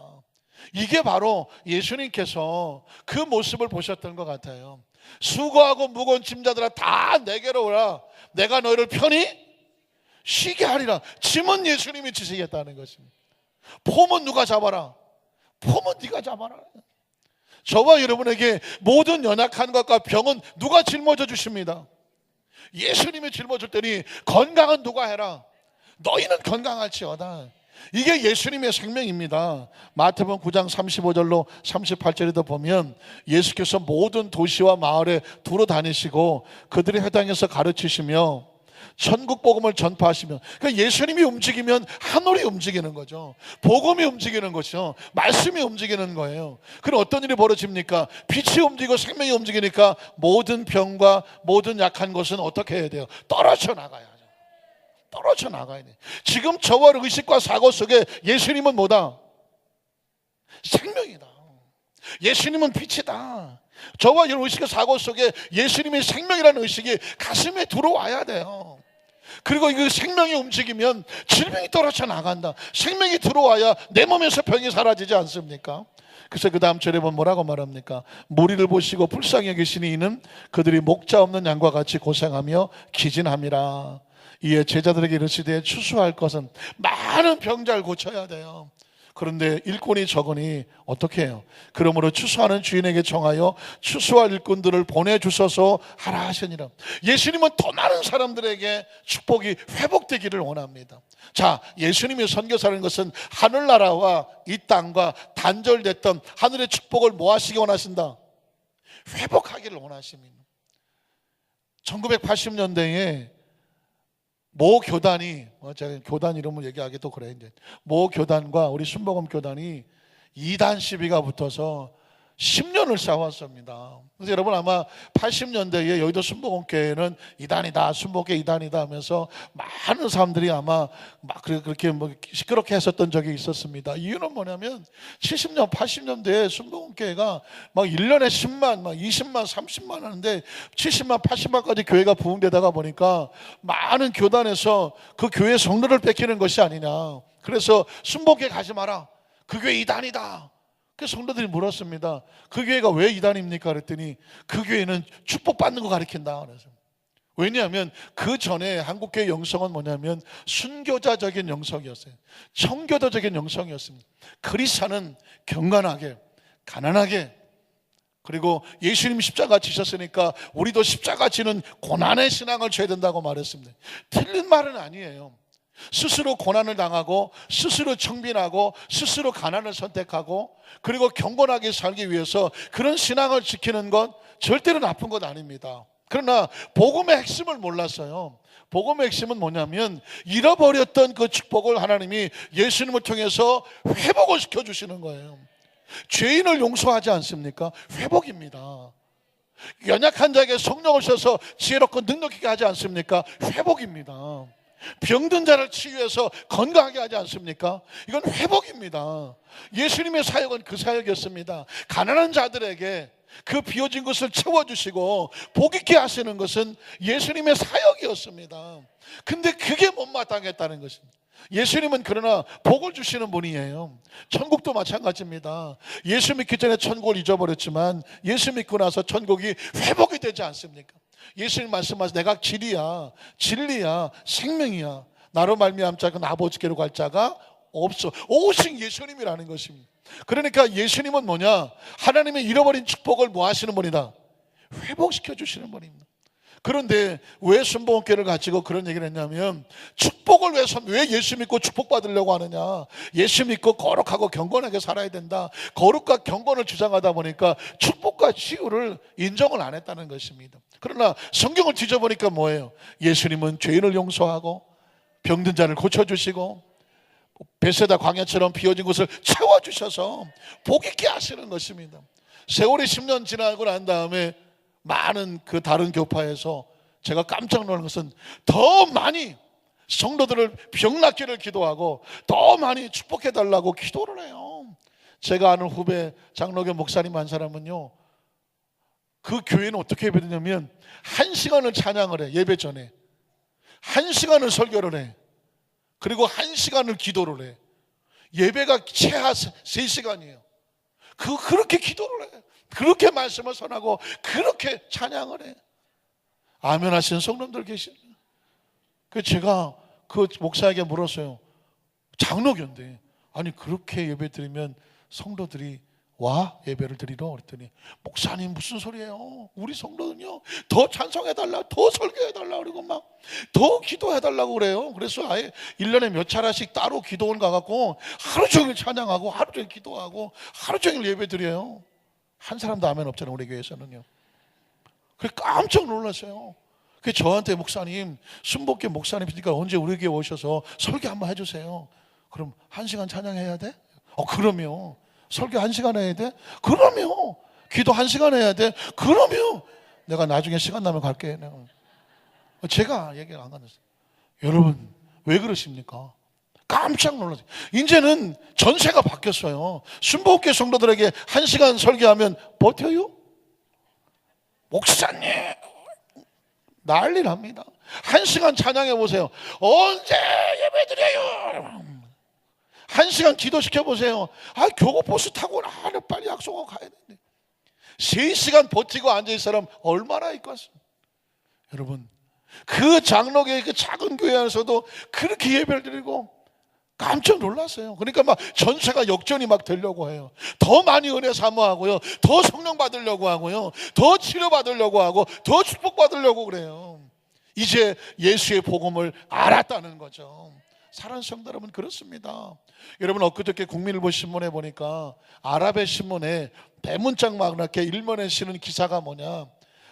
이게 바로 예수님께서 그 모습을 보셨던 것 같아요. 수고하고 무거운 짐자들아 다 내게로 오라. 내가 너희를 편히 쉬게 하리라. 짐은 예수님이 지시겠다는 것입니다. 폼은 누가 잡아라? 폼은 네가 잡아라. 저와 여러분에게 모든 연약한 것과 병은 누가 짊어져 주십니다. 예수님이 짊어질 때니 건강은 누가 해라? 너희는 건강할지어다. 이게 예수님의 생명입니다. 마태복음 9장 35절로 38절에도 보면 예수께서 모든 도시와 마을에 두루 다니시고 그들의 회당에서 가르치시며 천국 복음을 전파하시며, 그러니까 예수님이 움직이면 하늘이 움직이는 거죠. 복음이 움직이는 거죠. 말씀이 움직이는 거예요. 그럼 어떤 일이 벌어집니까? 빛이 움직이고 생명이 움직이니까 모든 병과 모든 약한 것은 어떻게 해야 돼요? 떨어져 나가야 하죠. 떨어져 나가야 돼요. 지금 저와 의식과 사고 속에 예수님은 뭐다? 생명이다. 예수님은 빛이다. 저와 여러분 의식과 사고 속에 예수님의 생명이라는 의식이 가슴에 들어와야 돼요. 그리고 이 생명이 움직이면 질병이 떨어져 나간다. 생명이 들어와야 내 몸에서 병이 사라지지 않습니까? 그래서 그 다음 절에 보면 뭐라고 말합니까? 무리를 보시고 불쌍히 여기시니 이는 그들이 목자 없는 양과 같이 고생하며 기진함이라. 이에 제자들에게 이르시되 추수할 것은 많은 병자를 고쳐야 돼요. 그런데 일꾼이 적으니 어떻게 해요? 그러므로 추수하는 주인에게 청하여 추수할 일꾼들을 보내주소서 하라 하시니라. 예수님은 더 많은 사람들에게 축복이 회복되기를 원합니다. 자, 예수님이 선교사라는 것은 하늘나라와 이 땅과 단절됐던 하늘의 축복을 뭐 하시기 원하신다? 회복하기를 원하십니다. 1980년대에 모 교단이, 제가 교단 이름을 얘기하기 또 그래, 이제 모 교단과 우리 순복음 교단이 이단 시비가 붙어서 10년을 쌓아왔습니다. 그래서 여러분 아마 80년대에 여의도 순복음교회는 이단이다, 순복음교회 이단이다 하면서 많은 사람들이 아마 막 그렇게 뭐 시끄럽게 했었던 적이 있었습니다. 이유는 뭐냐면 70년, 80년대에 순복음교회가 막 1년에 10만, 막 20만, 30만 하는데 70만, 80만까지 교회가 부흥되다가 보니까 많은 교단에서 그 교회 성도를 뺏기는 것이 아니냐. 그래서 순복음교회 가지 마라. 그 교회 이단이다. 그 성도들이 물었습니다. 그 교회가 왜 이단입니까? 그랬더니 그 교회는 축복받는 거 가르친다. 그래서 왜냐하면 그 전에 한국교회 영성은 뭐냐면 순교자적인 영성이었어요. 청교도적인 영성이었습니다. 그리스도는 경건하게, 가난하게, 그리고 예수님 십자가 지셨으니까 우리도 십자가 지는 고난의 신앙을 져야 된다고 말했습니다. 틀린 말은 아니에요. 스스로 고난을 당하고 스스로 청빈하고 스스로 가난을 선택하고 그리고 경건하게 살기 위해서 그런 신앙을 지키는 건 절대로 나쁜 것 아닙니다. 그러나 복음의 핵심을 몰랐어요. 복음의 핵심은 뭐냐면 잃어버렸던 그 축복을 하나님이 예수님을 통해서 회복을 시켜주시는 거예요. 죄인을 용서하지 않습니까? 회복입니다. 연약한 자에게 성령을 써서 지혜롭고 능력있게 하지 않습니까? 회복입니다. 병든 자를 치유해서 건강하게 하지 않습니까? 이건 회복입니다. 예수님의 사역은 그 사역이었습니다. 가난한 자들에게 그 비어진 것을 채워주시고 복 있게 하시는 것은 예수님의 사역이었습니다. 근데 그게 못마땅했다는 것입니다. 예수님은 그러나 복을 주시는 분이에요. 천국도 마찬가지입니다. 예수 믿기 전에 천국을 잊어버렸지만 예수 믿고 나서 천국이 회복이 되지 않습니까? 예수님 말씀하신 내가 길이야, 진리야, 생명이야. 나로 말미암지 않고 아버지께로 갈 자가 없어. 오직 예수님이라는 것입니다. 그러니까 예수님은 뭐냐? 하나님의 잃어버린 축복을 뭐 하시는 분이다? 회복시켜 주시는 분입니다. 그런데 왜 순복음교회를 가지고 그런 얘기를 했냐면 축복을 왜 예수 믿고 축복받으려고 하느냐. 예수 믿고 거룩하고 경건하게 살아야 된다. 거룩과 경건을 주장하다 보니까 축복과 치유를 인정을 안 했다는 것입니다. 그러나 성경을 뒤져보니까 뭐예요? 예수님은 죄인을 용서하고 병든 자를 고쳐주시고 베세다 광야처럼 비어진 곳을 채워주셔서 복 있게 하시는 것입니다. 세월이 10년 지나고 난 다음에 많은 그 다른 교파에서 제가 깜짝 놀란 것은 더 많이 성도들을 병낫기를 기도하고 더 많이 축복해달라고 기도를 해요. 제가 아는 후배 장로교 목사님 한 사람은요, 그 교회는 어떻게 예배드냐면 1시간을 찬양을 해. 예배 전에 1시간을 설교를 해. 그리고 1시간을 기도를 해. 예배가 최하 3시간이에요 그렇게 기도를 해. 그렇게 말씀을 전하고 그렇게 찬양을 해. 아멘 하시는 성도들 계십니다. 그래서 제가 그 목사에게 물었어요. 장로교인데 아니 그렇게 예배 드리면 성도들이 와 예배를 드리러 그랬더니 목사님 무슨 소리예요? 우리 성도는요 더 찬송해달라, 더 설교해달라, 그리고 막 더 기도해달라고 그래요. 그래서 아예 1년에 몇 차례씩 따로 기도원 가갖고 하루 종일 찬양하고 하루 종일 기도하고 하루 종일 예배 드려요. 한 사람도 아멘 없잖아요 우리 교회에서는요. 그래서 깜짝 놀랐어요. 그래서 저한테 목사님 순복교 목사님이니까 언제 우리 교회 오셔서 설교 한번 해주세요. 그럼 1시간 찬양해야 돼? 그럼요. 설교 1시간 해야 돼? 그럼요. 기도 1시간 해야 돼? 그럼요. 내가 나중에 시간 나면 갈게. 제가 얘기를 안 가졌어요. 여러분 왜 그러십니까? 깜짝 놀랐어요. 이제는 전세가 바뀌었어요. 순복음교회 성도들에게 1시간 설교하면 버텨요? 목사님 난리 납니다. 1시간 찬양해 보세요. 언제 예배 드려요? 1시간 기도시켜 보세요. 교구버스 타고 빨리 약속하고 가야 되는데 3시간 버티고 앉아있을 사람 얼마나 있겠습니까? 여러분 그 장로교회 그 작은 교회 안에서도 그렇게 예배를 드리고 깜짝 놀랐어요. 그러니까 막 전세가 역전이 막 되려고 해요. 더 많이 은혜 사모하고요, 더 성령 받으려고 하고요, 더 치료 받으려고 하고 더 축복 받으려고 그래요. 이제 예수의 복음을 알았다는 거죠. 사랑하는 성도 여러분, 그렇습니다. 여러분 엊그저께 국민일보 신문에 보니까 아랍의 신문에 대문짝 막 이렇게 일면에 실은 기사가 뭐냐,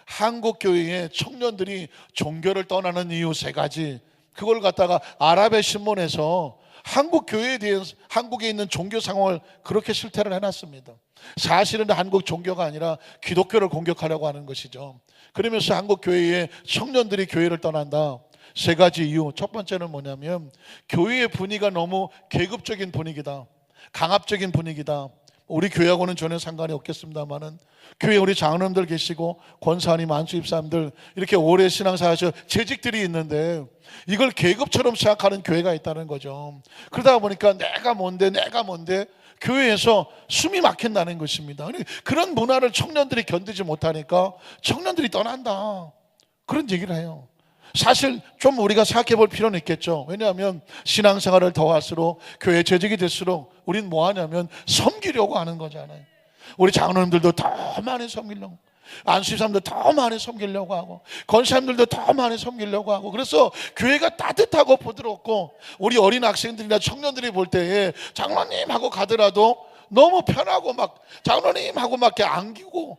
한국 교회의 청년들이 종교를 떠나는 이유 3가지, 그걸 갖다가 아랍의 신문에서 한국 교회에 대해서 한국에 있는 종교 상황을 그렇게 실태를 해놨습니다. 사실은 한국 종교가 아니라 기독교를 공격하려고 하는 것이죠. 그러면서 한국 교회의 청년들이 교회를 떠난다. 세 가지 이유. 첫 번째는 뭐냐면 교회의 분위기가 너무 계급적인 분위기다, 강압적인 분위기다. 우리 교회하고는 전혀 상관이 없겠습니다만은 교회에 우리 장로님들 계시고 권사님, 안수집사님들 이렇게 오래 신앙사하셔 재직들이 있는데 이걸 계급처럼 생각하는 교회가 있다는 거죠. 그러다 보니까 내가 뭔데 교회에서 숨이 막힌다는 것입니다. 그런 문화를 청년들이 견디지 못하니까 청년들이 떠난다, 그런 얘기를 해요. 사실 좀 우리가 생각해 볼 필요는 있겠죠. 왜냐하면 신앙생활을 더할수록 교회 재직이 될수록 우린 뭐 하냐면 섬기려고 하는 거잖아요. 우리 장로님들도 더 많이 섬기려고, 안수집사님도 더 많이 섬기려고 하고, 권사님들도 더 많이 섬기려고 하고, 그래서 교회가 따뜻하고 부드럽고 우리 어린 학생들이나 청년들이 볼 때에 장로님하고 가더라도 너무 편하고 막 장로님하고 막 이렇게 안기고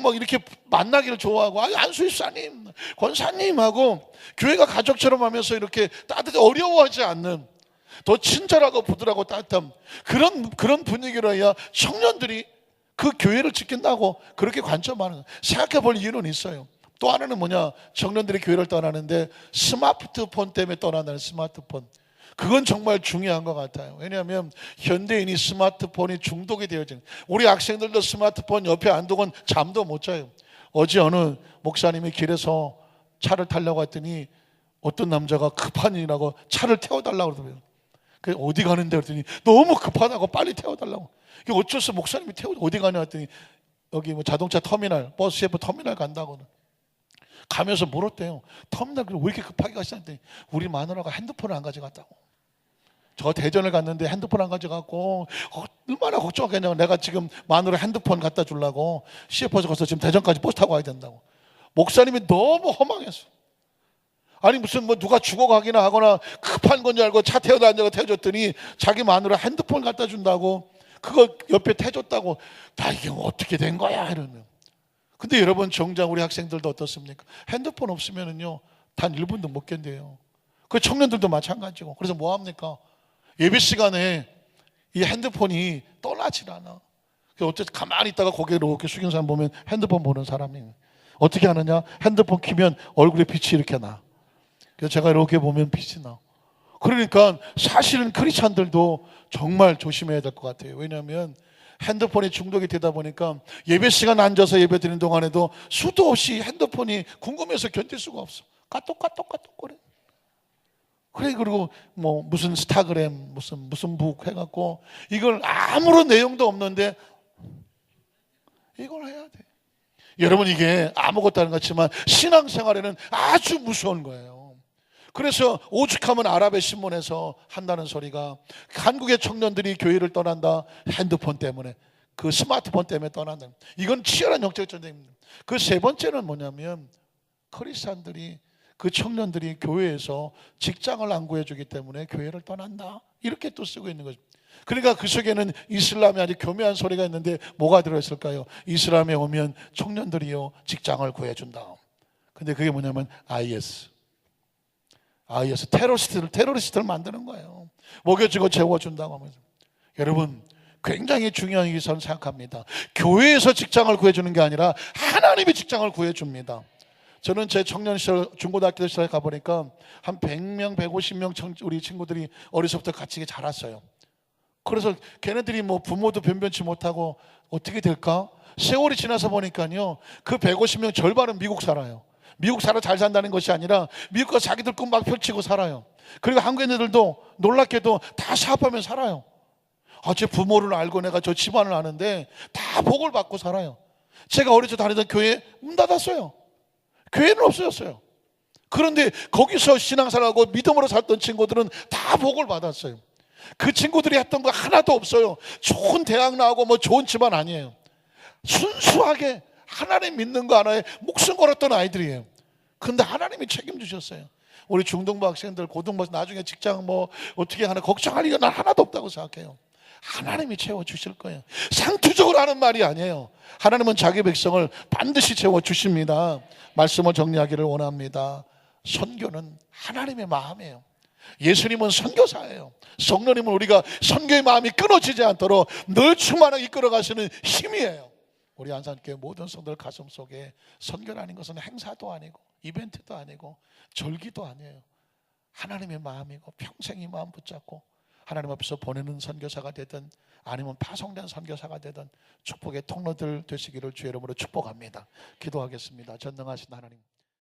막 이렇게 만나기를 좋아하고, 안수집사님, 권사님하고 교회가 가족처럼 하면서 이렇게 따뜻하게 어려워하지 않는 더 친절하고 부드럽고 따뜻한 그런 분위기로 해야 청년들이 그 교회를 지킨다고 그렇게 관점하는, 생각해 볼 이유는 있어요. 또 하나는 뭐냐, 청년들이 교회를 떠나는데 스마트폰 때문에 떠난다는, 스마트폰. 그건 정말 중요한 것 같아요. 왜냐하면 현대인이 스마트폰이 중독이 되어진, 우리 학생들도 스마트폰 옆에 안 두고는 잠도 못 자요. 어제 어느 목사님이 길에서 차를 타려고 했더니 어떤 남자가 급한 일이라고 차를 태워달라고 그러더라고요. 그래서 어디 가는데 그랬더니 너무 급하다고 빨리 태워달라고. 어쩔 수 없어 목사님이 어디 가냐 했더니 여기 뭐 자동차 터미널, 버스 셰프 터미널 간다고. 가면서 물었대요. 터미널 왜 이렇게 급하게 가시는데, 우리 마누라가 핸드폰을 안 가져갔다고. 저 대전을 갔는데 핸드폰 안 가져갔고 얼마나 걱정하겠냐고. 내가 지금 마누라 핸드폰 갖다 주려고 CF에서 가서 지금 대전까지 버스 타고 와야 된다고. 목사님이 너무 허망했어. 아니 무슨 뭐 누가 죽어가기나 하거나 급한 건 줄 알고 차 태워다 앉아서 태워줬더니 자기 마누라 핸드폰 갖다 준다고, 그거 옆에 태줬다고. 나 이게 어떻게 된 거야 이러면. 근데 여러분 정작 우리 학생들도 어떻습니까? 핸드폰 없으면은요 단 1분도 못 견뎌요. 그 청년들도 마찬가지고. 그래서 뭐 합니까? 예배 시간에 이 핸드폰이 떠나질 않아. 그래서 어쨌든 가만히 있다가 고개를 이렇게 숙인 사람 보면 핸드폰 보는 사람이 어떻게 하느냐? 핸드폰 키면 얼굴에 빛이 이렇게 나. 그래서 제가 이렇게 보면 빛이 나. 그러니까 사실은 크리스찬들도 정말 조심해야 될 것 같아요. 왜냐하면 핸드폰에 중독이 되다 보니까 예배 시간 앉아서 예배 드리는 동안에도 수도 없이 핸드폰이 궁금해서 견딜 수가 없어. 까똑거려. 그래, 그리고 뭐 무슨 스타그램 무슨 북 해갖고 이걸 아무런 내용도 없는데 이걸 해야 돼. 여러분 이게 아무것도 아닌 것 같지만 신앙생활에는 아주 무서운 거예요. 그래서 오죽하면 아랍의 신문에서 한다는 소리가 한국의 청년들이 교회를 떠난다. 핸드폰 때문에, 그 스마트폰 때문에 떠난다. 이건 치열한 영적 전쟁입니다. 그 세 번째는 뭐냐면 크리스찬들이, 그 청년들이 교회에서 직장을 안 구해주기 때문에 교회를 떠난다. 이렇게 또 쓰고 있는 거죠. 그러니까 그 속에는 이슬람이 아주 교묘한 소리가 있는데 뭐가 들어있을까요? 이슬람에 오면 청년들이요 직장을 구해준다. 근데 그게 뭐냐면 IS 테러리스트를 만드는 거예요. 먹여주고 재워준다고 하면서. 여러분 굉장히 중요한 일이 저는 생각합니다. 교회에서 직장을 구해주는 게 아니라 하나님이 직장을 구해줍니다. 저는 제 청년 시절, 중고등학교 시절에 가보니까 한 100명, 150명 우리 친구들이 어려서부터 같이 자랐어요. 그래서 걔네들이 뭐 부모도 변변치 못하고 어떻게 될까? 세월이 지나서 보니까요 그 150명 절반은 미국 살아요. 미국 살아 잘 산다는 것이 아니라 미국과 자기들 꿈 막 펼치고 살아요. 그리고 한국 애들도 놀랍게도 다 사업하면 살아요. 제 부모를 알고 내가 저 집안을 아는데 다 복을 받고 살아요. 제가 어릴 때 다니던 교회 문 닫았어요. 교회는 없어졌어요. 그런데 거기서 신앙생활하고 믿음으로 살던 친구들은 다 복을 받았어요. 그 친구들이 했던 거 하나도 없어요. 좋은 대학 나오고 뭐 좋은 집안 아니에요. 순수하게 하나님 믿는 거 하나에 목숨 걸었던 아이들이에요. 그런데 하나님이 책임지셨어요. 우리 중등부 학생들, 고등부 나중에 직장 뭐 어떻게 하나 걱정할 일은 난 하나도 없다고 생각해요. 하나님이 채워주실 거예요. 상투적으로 하는 말이 아니에요. 하나님은 자기 백성을 반드시 채워주십니다. 말씀을 정리하기를 원합니다. 선교는 하나님의 마음이에요. 예수님은 선교사예요. 성령님은 우리가 선교의 마음이 끊어지지 않도록 늘 충만하게 이끌어 가시는 힘이에요. 우리 안산교회 모든 성도들 가슴 속에 선교라는 것은 행사도 아니고 이벤트도 아니고 절기도 아니에요. 하나님의 마음이고 평생 이 마음 붙잡고 하나님 앞에서 보내는 선교사가 되든 아니면 파송된 선교사가 되든 축복의 통로들 되시기를 주의 이름으로 축복합니다. 기도하겠습니다. 전능하신 하나님,